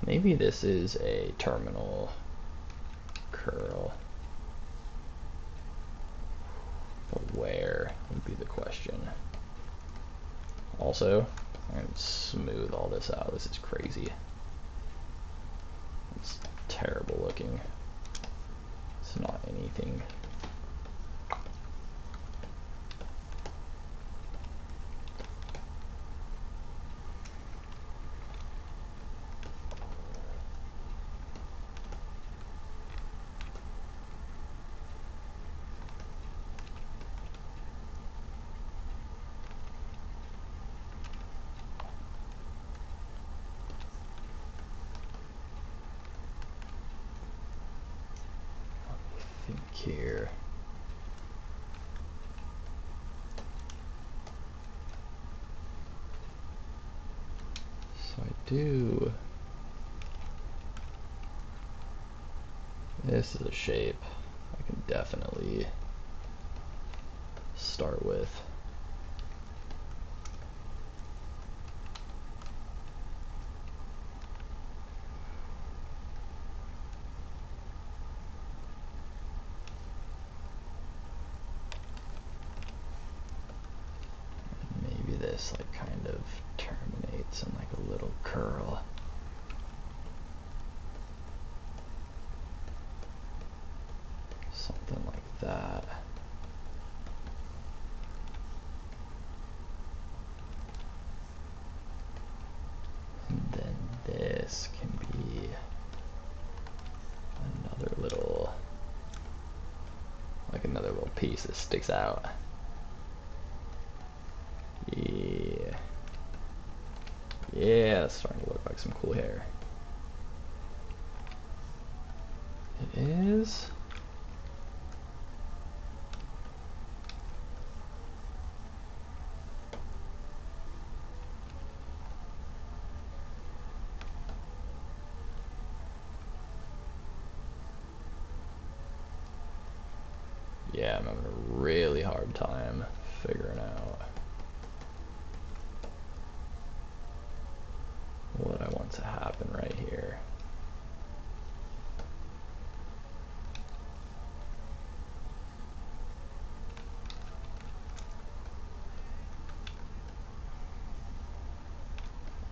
maybe this is a terminal curl. But where would be the question. Also, I'm going to smooth all this out. This is crazy. It's terrible looking. It's not anything. Here. So I do. This is a shape I can definitely start with. This like kind of terminates in like a little curl. Something like that. And then this can be another little, like another little piece that sticks out. Yeah. Yeah, that's starting to look like some cool hair. It is. Yeah, I'm having a really hard time figuring out what I want to happen right here.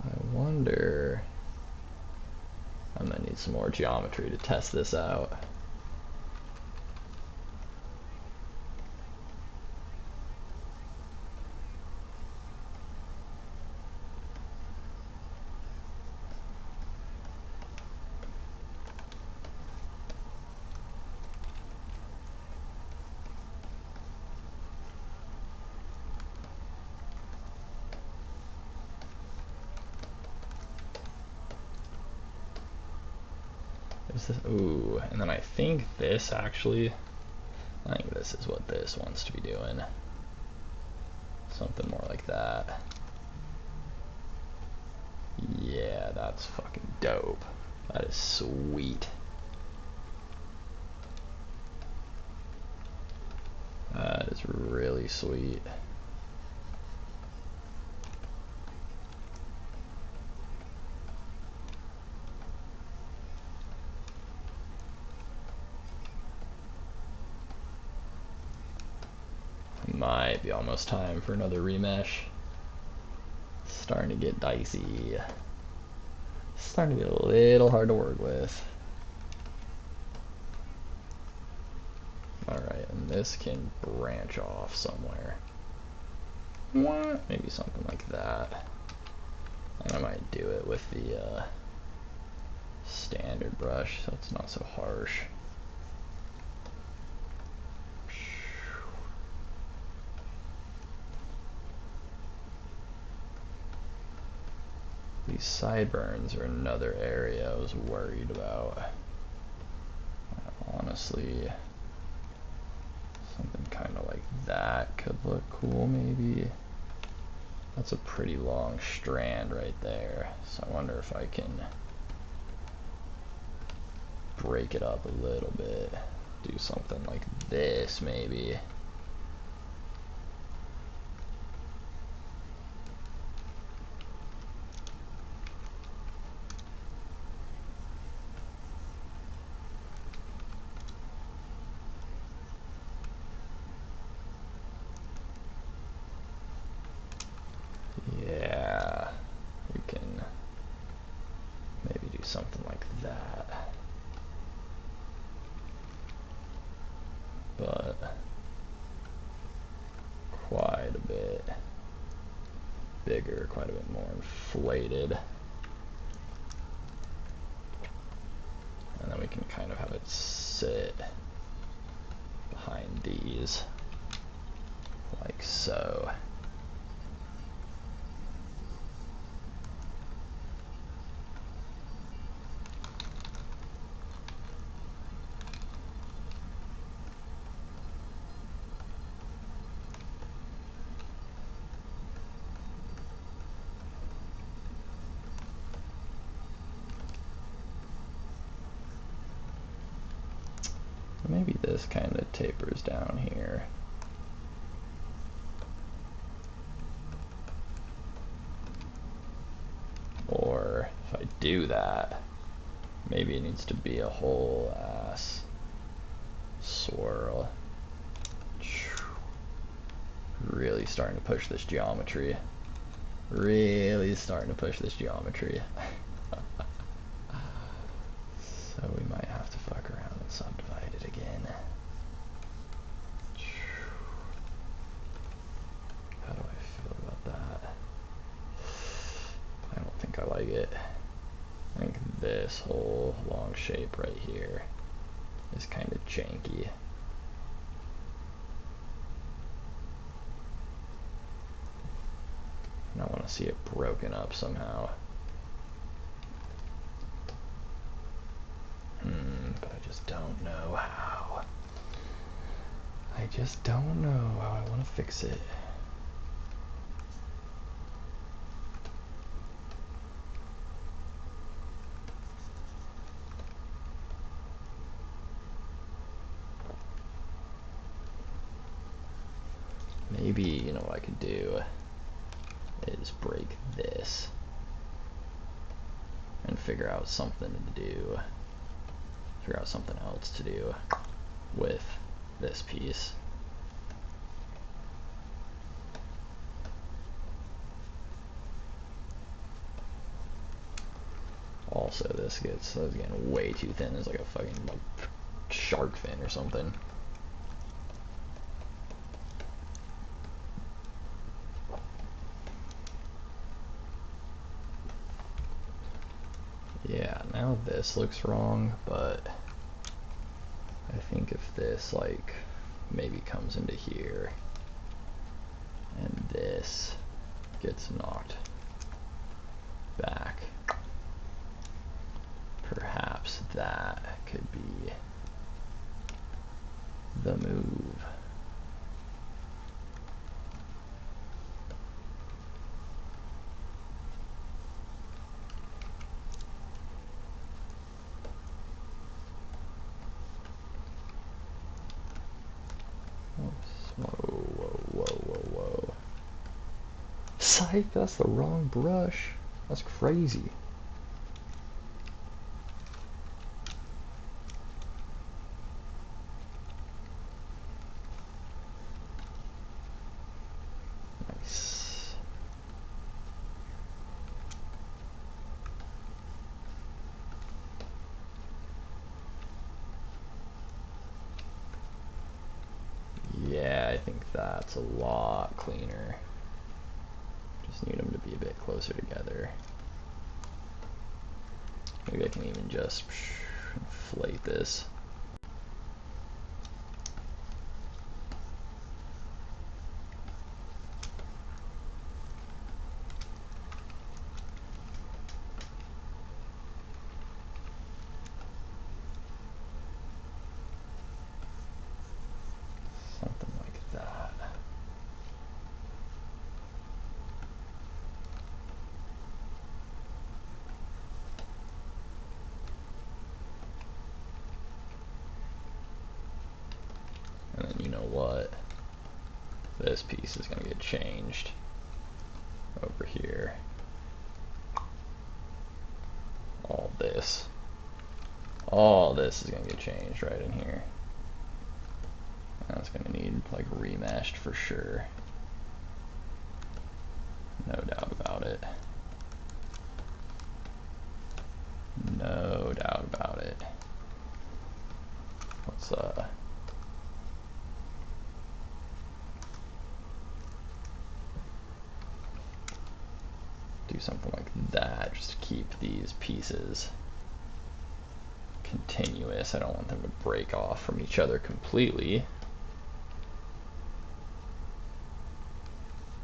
I wonder, I'm gonna need some more geometry to test this out. Ooh, and then I think this actually, I think this is what this wants to be doing. Something more like that. Yeah, that's fucking dope. That is sweet. pretty sweet. Might be almost time for another remesh. Starting to get dicey. Starting to get a little hard to work with. Alright, and this can branch off somewhere. What? Maybe something like that. And I might do it with the standard brush so it's not so harsh. These sideburns are another area I was worried about. Honestly, something kind of like that could look cool maybe. That's a pretty long strand right there, so I wonder if I can break it up a little bit, do something like this maybe. Yeah, we can maybe do something like that. But quite a bit bigger, quite a bit more inflated. And then we can kind of have it sit behind these, like so. Maybe this kind of tapers down here. Or if I do that, maybe it needs to be a whole ass swirl. Really starting to push this geometry. Really starting to push this geometry. So we might have to fuck around and subdivide it again. How do I feel about that? I don't think I like it. I think this whole long shape right here is kind of janky. And I want to see it broken up somehow. But I just don't know how. I just don't know how I want to fix it. Maybe, you know what I could do is break this and figure out something to do, figure out something else to do with this piece. Also, this gets getting way too thin. It's like a fucking like shark fin or something. Yeah, now this looks wrong, but I think if this like maybe comes into here and this gets knocked back, perhaps that could be the move. Whoa, whoa, What? That's the wrong brush. That's crazy. Nice. Yeah, I think that's a lot cleaner. Just need them to be a bit closer together. Maybe I can even just inflate this. Something like that. And then you know what? This piece is going to get changed over here. All this is going to get changed right in here. That's going to need like remeshed for sure. No doubt about it. No doubt about it. Let's do something like that, just to keep these pieces continuous. I don't want them to break off from each other completely.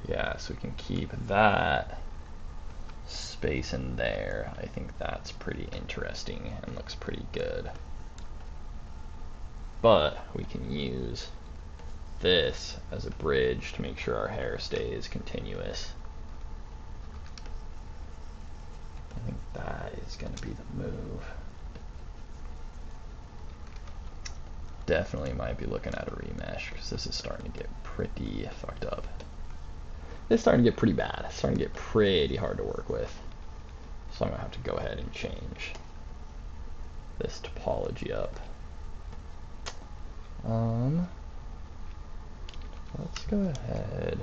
Yeah, so we can keep that space in there. I think that's pretty interesting and looks pretty good. But we can use this as a bridge to make sure our hair stays continuous. I think that is going to be the move. Definitely might be looking at a remesh because this is starting to get pretty fucked up. It's starting to get pretty bad. It's starting to get pretty hard to work with. So I'm going to have to go ahead and change this topology up. Let's go ahead.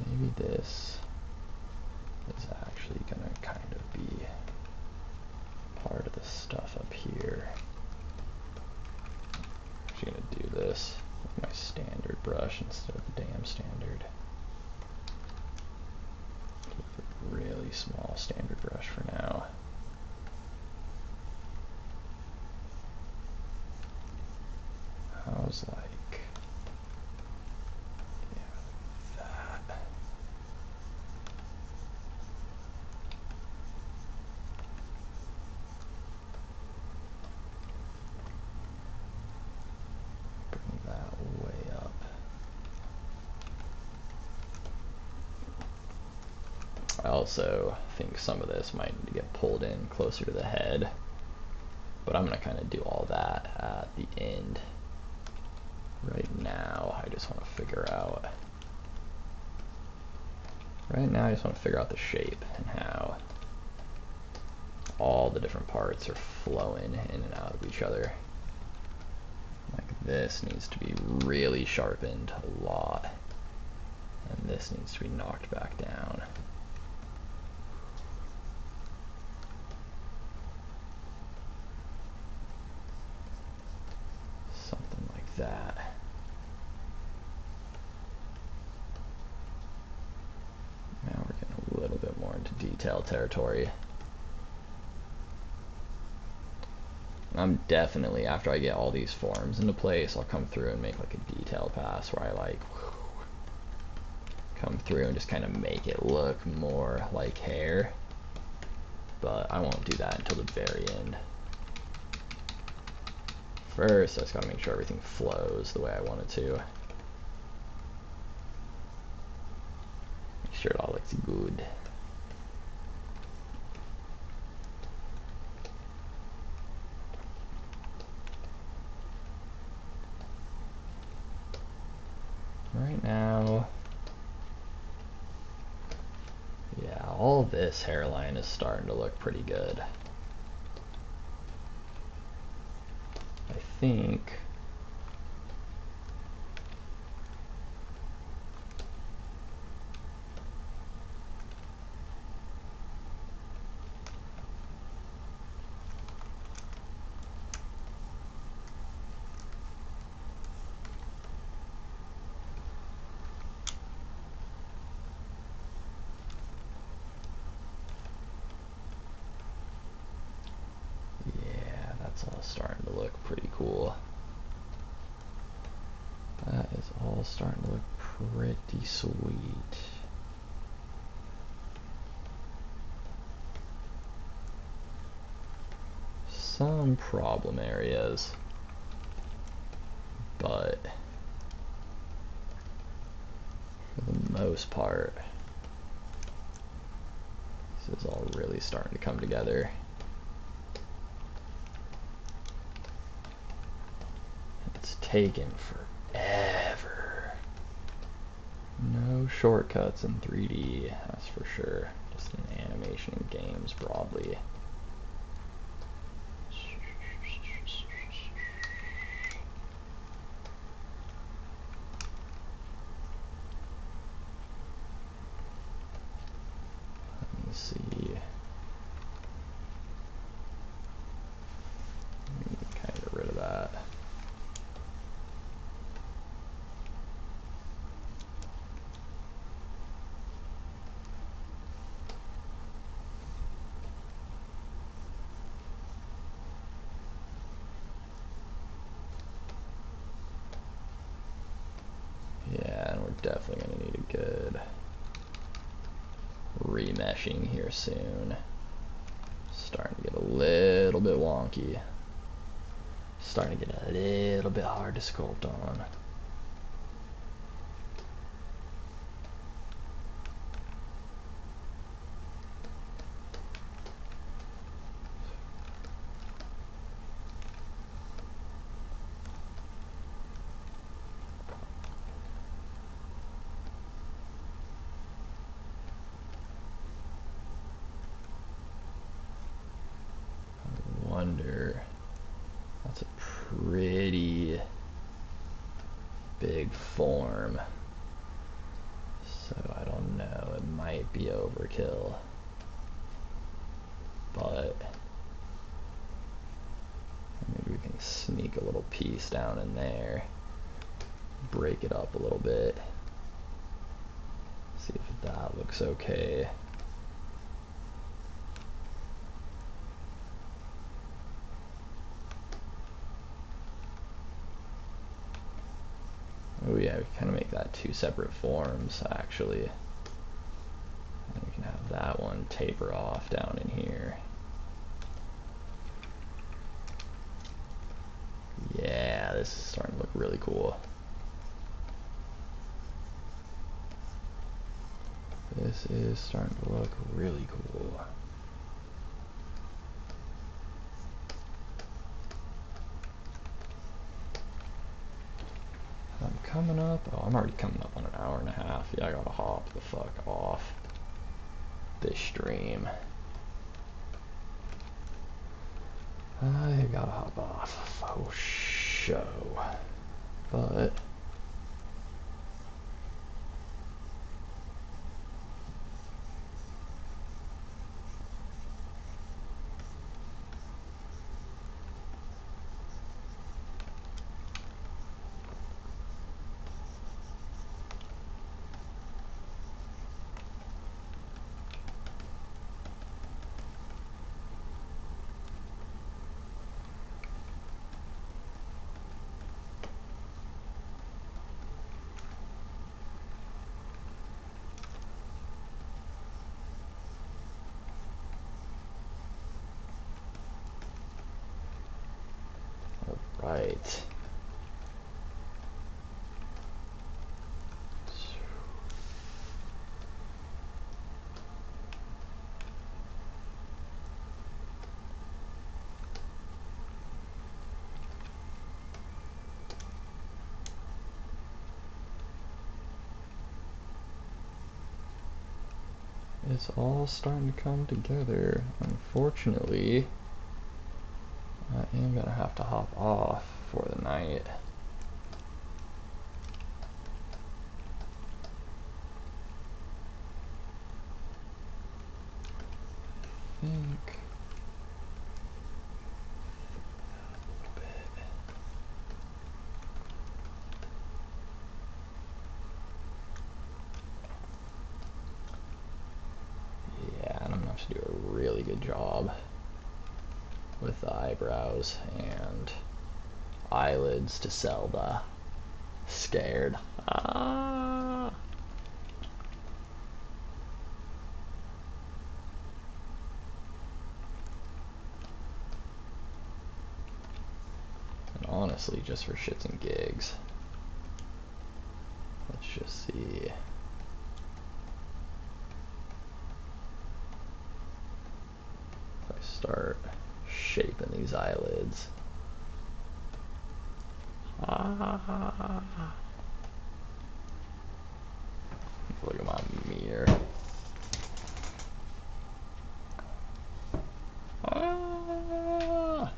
Maybe this is actually going to kind of be part of the stuff up here. I'm actually going to do this with my standard brush instead of the damn standard. Really small standard brush for now. How's like, yeah, that. Bring that way up. I also think some of this might need to get pulled in closer to the head, but I'm going to kind of do all that at the end. Right now, I just want to figure out. Right now, I just want to figure out the shape and how all the different parts are flowing in and out of each other. Like this needs to be really sharpened a lot, and this needs to be knocked back down. Something like that. Now we're getting a little bit more into detail territory. I'm definitely, after I get all these forms into place, I'll come through and make like a detail pass where I like come through and just kind of make it look more like hair. But I won't do that until the very end. First, I just gotta make sure everything flows the way I want it to. Make sure it all looks good. Right now, all this hairline is starting to look pretty good. I think all starting to look pretty cool. That is all starting to look pretty sweet. Some problem areas, but for the most part, this is all really starting to come together. It's taken forever. No shortcuts in 3D, that's for sure. Just in animation and games broadly. Let me see. Let me kind of get rid of that. Yeah, and we're definitely going to need a good remeshing here soon. Starting to get a little bit wonky. Starting to get a little bit hard to sculpt on. Wonder, that's a pretty big form, so I don't know, it might be overkill, but maybe we can sneak a little piece down in there, break it up a little bit, see if that looks okay. Oh yeah, we kind of make that two separate forms, actually. And we can have that one taper off down in here. Yeah, this is starting to look really cool. This is starting to look really cool. I'm coming up. Oh, I'm already coming up on an hour and a half. Yeah, I gotta hop the fuck off this stream. I gotta hop off for show. But right. it's all starting to come together. Unfortunately, I am gonna have to hop off for the night. I think a little bit. Yeah, I'm gonna have to do a really good job with the eyebrows and eyelids to sell the scared. Ah. And honestly, just for shits and gigs, let's just see. If I start shaping these eyelids. Ah. Look at my mirror. Ah.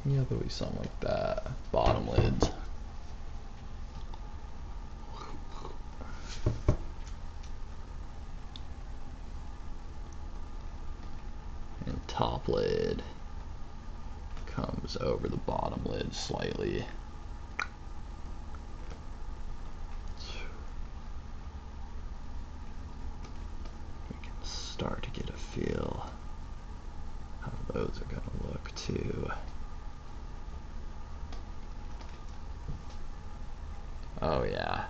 Yeah, there'll be something like that. Bottom lids. And top lid comes over the bottom lid slightly. We can start to get a feel how those are gonna look too. Oh yeah.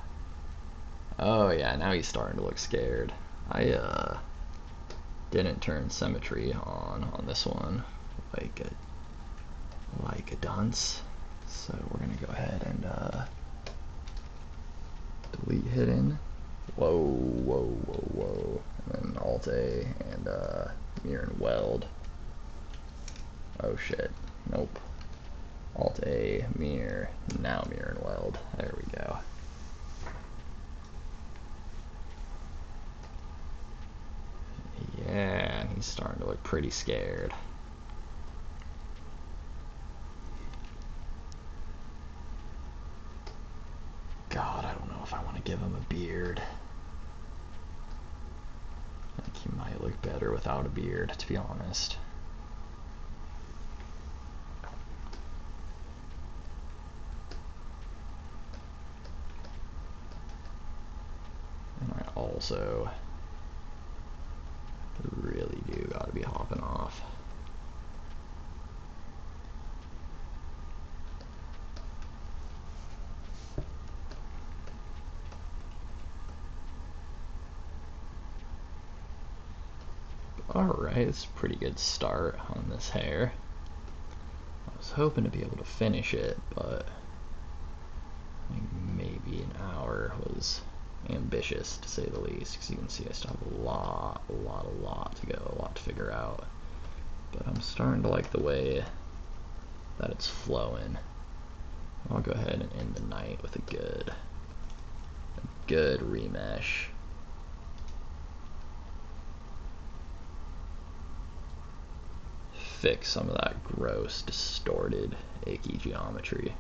Oh yeah, now he's starting to look scared. I didn't turn symmetry on this one like a dunce. So we're gonna go ahead and delete hidden. Whoa, whoa, whoa, whoa. And then Alt A and mirror and weld. Oh shit. Nope. Alt A, mirror, now mirror and weld. There we go. Yeah, he's starting to look pretty scared. God, I don't know if I want to give him a beard. I think he might look better without a beard, to be honest. And I also really do gotta be hopping off. Alright, it's a pretty good start on this hair. I was hoping to be able to finish it, but I think maybe an hour was ambitious to say the least, because you can see I still have a lot to go, a lot to figure out. But I'm starting to like the way that it's flowing. I'll go ahead and end the night with a good remesh. Fix some of that gross, distorted, achy geometry.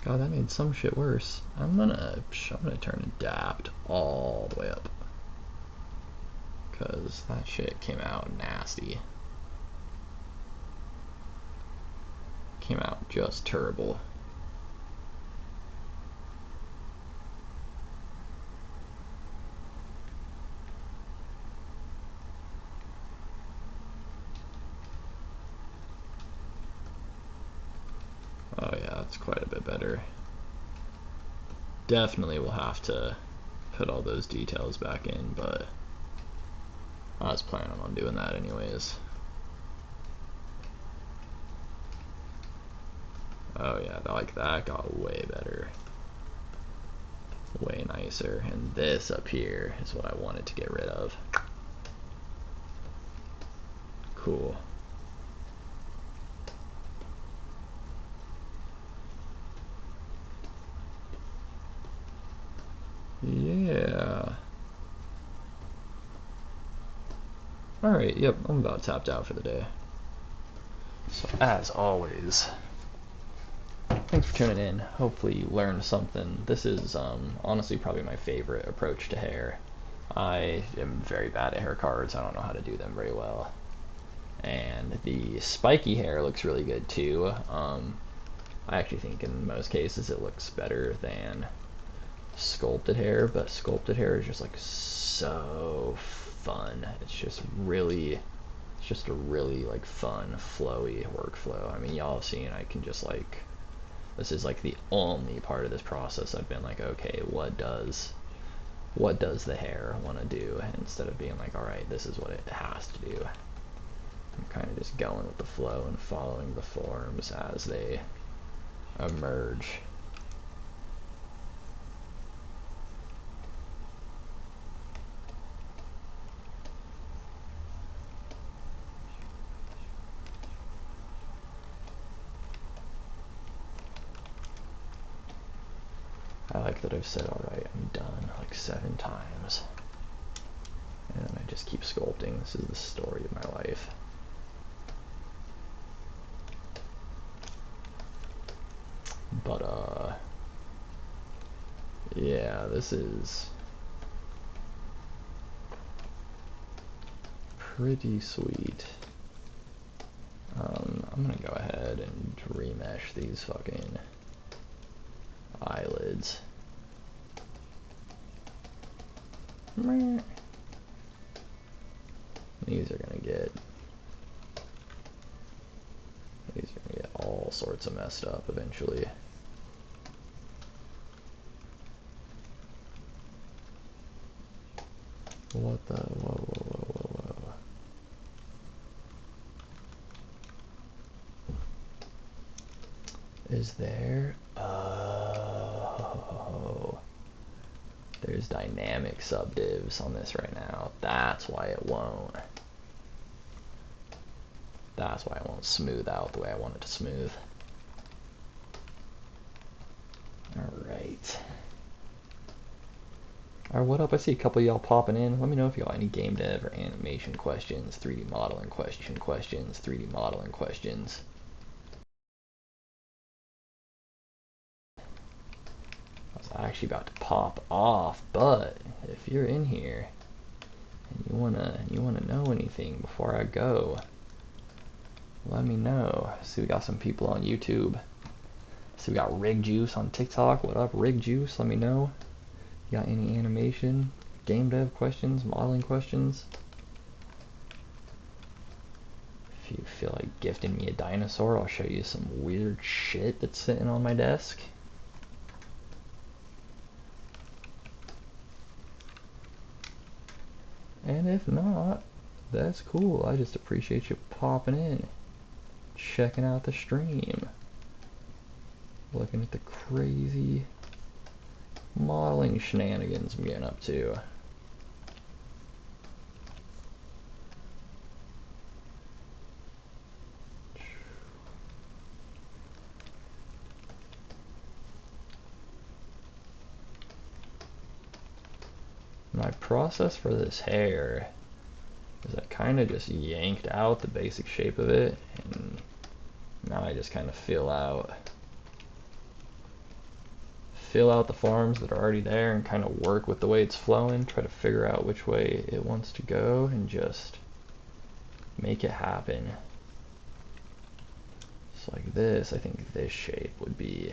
God, that made some shit worse. I'm gonna turn adapt all the way up, cause that shit came out nasty. Came out just terrible. Oh yeah, that's quite a bit better. Definitely will have to put all those details back in, but I was planning on doing that anyways. Oh yeah, like that got way better. Way nicer. And this up here is what I wanted to get rid of. Cool. Yeah. Alright, yep, I'm about tapped out for the day. So as always, thanks for tuning in. Hopefully you learned something. This is honestly probably my favorite approach to hair. I am very bad at hair cards. I don't know how to do them very well. And the spiky hair looks really good too. I actually think in most cases it looks better than sculpted hair, but sculpted hair is just like so fun. It's just a really like fun, flowy workflow. I mean, y'all have seen I can just like, this is like the only part of this process I've been like, okay, what does the hair want to do, instead of being like, all right, this is what it has to do. I'm kind of just going with the flow and following the forms as they emerge. I like that I've said, alright, I'm done, like 7 times. And then I just keep sculpting. This is the story of my life. But, yeah, this is pretty sweet. I'm gonna go ahead and remesh these fucking eyelids. These are gonna get all sorts of messed up eventually. What the, whoa. Is there, oh, there's dynamic subdivs on this right now. That's why it won't. That's why it won't smooth out the way I want it to smooth. Alright. Alright, what up? I see a couple of y'all popping in. Let me know if y'all have any game dev or animation questions, 3D modeling questions, 3D modeling questions. I was actually about to pop off, but if you're in here and you wanna know anything before I go, let me know. See, we got some people on YouTube. See, we got Rig Juice on TikTok. What up, Rig Juice? Let me know. You got any animation, game dev questions, modeling questions? If you feel like gifting me a dinosaur, I'll show you some weird shit that's sitting on my desk. And if not, that's cool. I just appreciate you popping in, checking out the stream, looking at the crazy modeling shenanigans I'm getting up to. My process for this hair is I kind of just yanked out the basic shape of it, and now I just kind of fill out the forms that are already there and kind of work with the way it's flowing, try to figure out which way it wants to go and just make it happen. So like this, I think this shape would be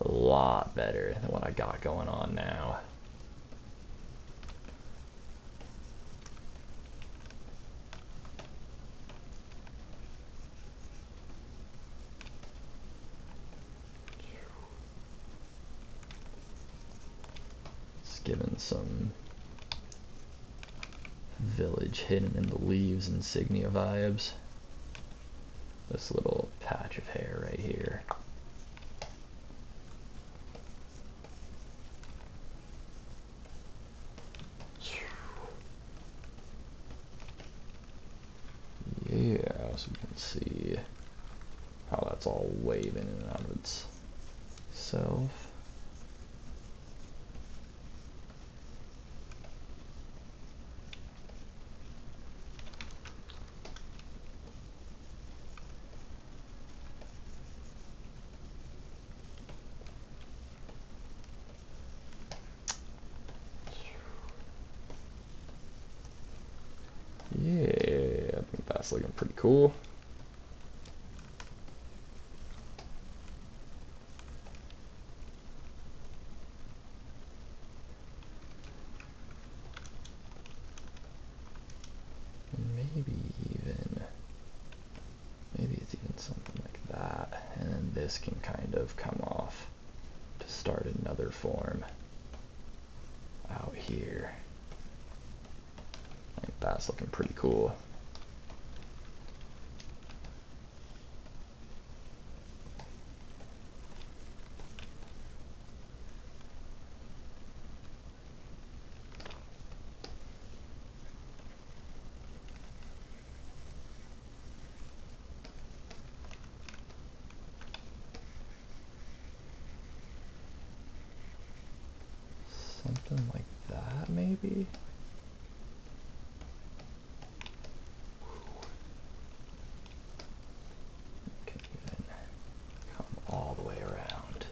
a lot better than what I got going on now. It's given some village hidden in the leaves insignia vibes. This little patch of hair right here. so we can see how that's all waving in and out of itself. Yeah, I think that's looking pretty cool. Maybe it's even something like that, and then this can kind of come off to start another form out here. I think that's looking pretty cool. Something like that, maybe? Can even come all the way around.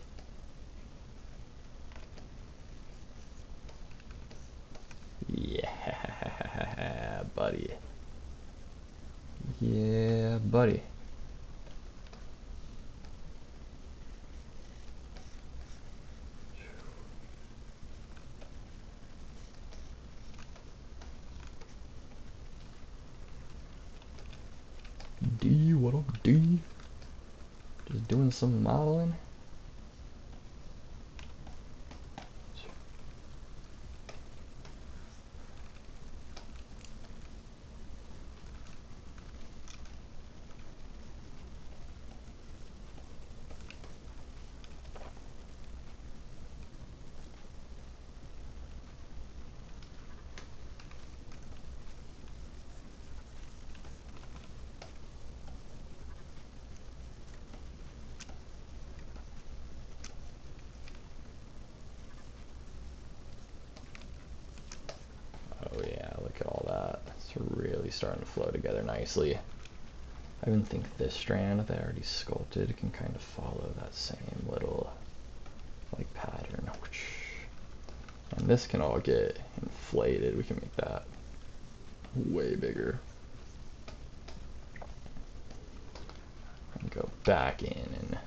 Yeah, buddy. Yeah, buddy. D, what up, D? Just doing some modeling. Oh yeah, look at all that. It's really starting to flow together nicely. I even think this strand that I already sculpted can kind of follow that same little like pattern. And this can all get inflated. We can make that way bigger. And go back in and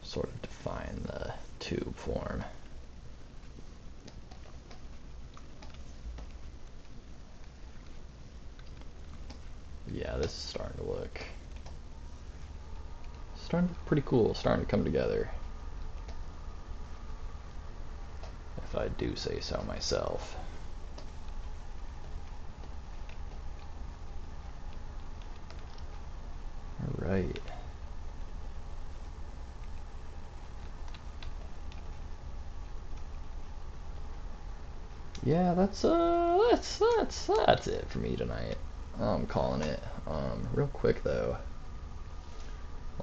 sort of define the tube form. Yeah, this is starting to look pretty cool, starting to come together, if I do say so myself. All right. Yeah, that's it for me tonight. I'm calling it. Real quick though,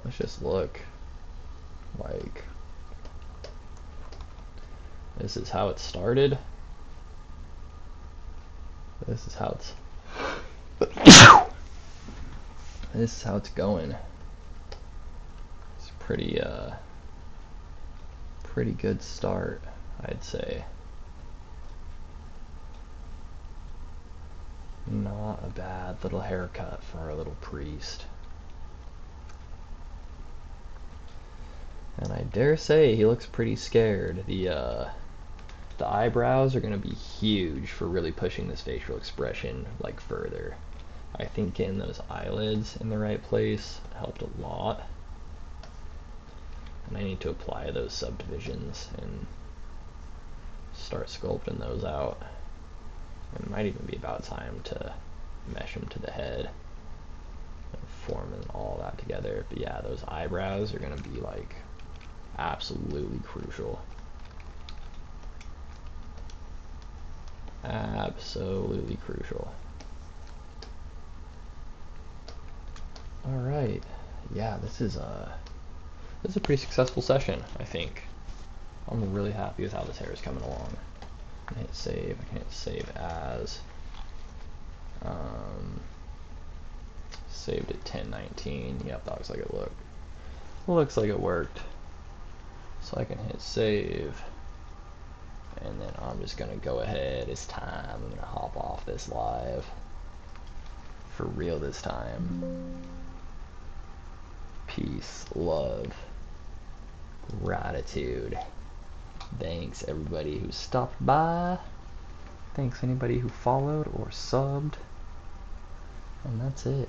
let's just look. Like, this is how it started. This is how it's. This is how it's going. It's pretty good start, I'd say. Not a bad little haircut for our little priest. And I dare say he looks pretty scared. The eyebrows are going to be huge for really pushing this facial expression like further. I think getting those eyelids in the right place helped a lot. And I need to apply those subdivisions and start sculpting those out. It might even be about time to mesh them to the head and forming all that together. But yeah, those eyebrows are going to be like absolutely crucial. Absolutely crucial. yeah, this is a pretty successful session, I think. I'm really happy with how this hair is coming along. I can hit save. I can hit save as. Saved at 10:19. Yep, that looks like it looked. Looks like it worked. So I can hit save. And then I'm just gonna go ahead. It's time. I'm gonna hop off this live. For real this time. Peace, love, gratitude. Thanks everybody who stopped by. Thanks anybody who followed or subbed. And that's it.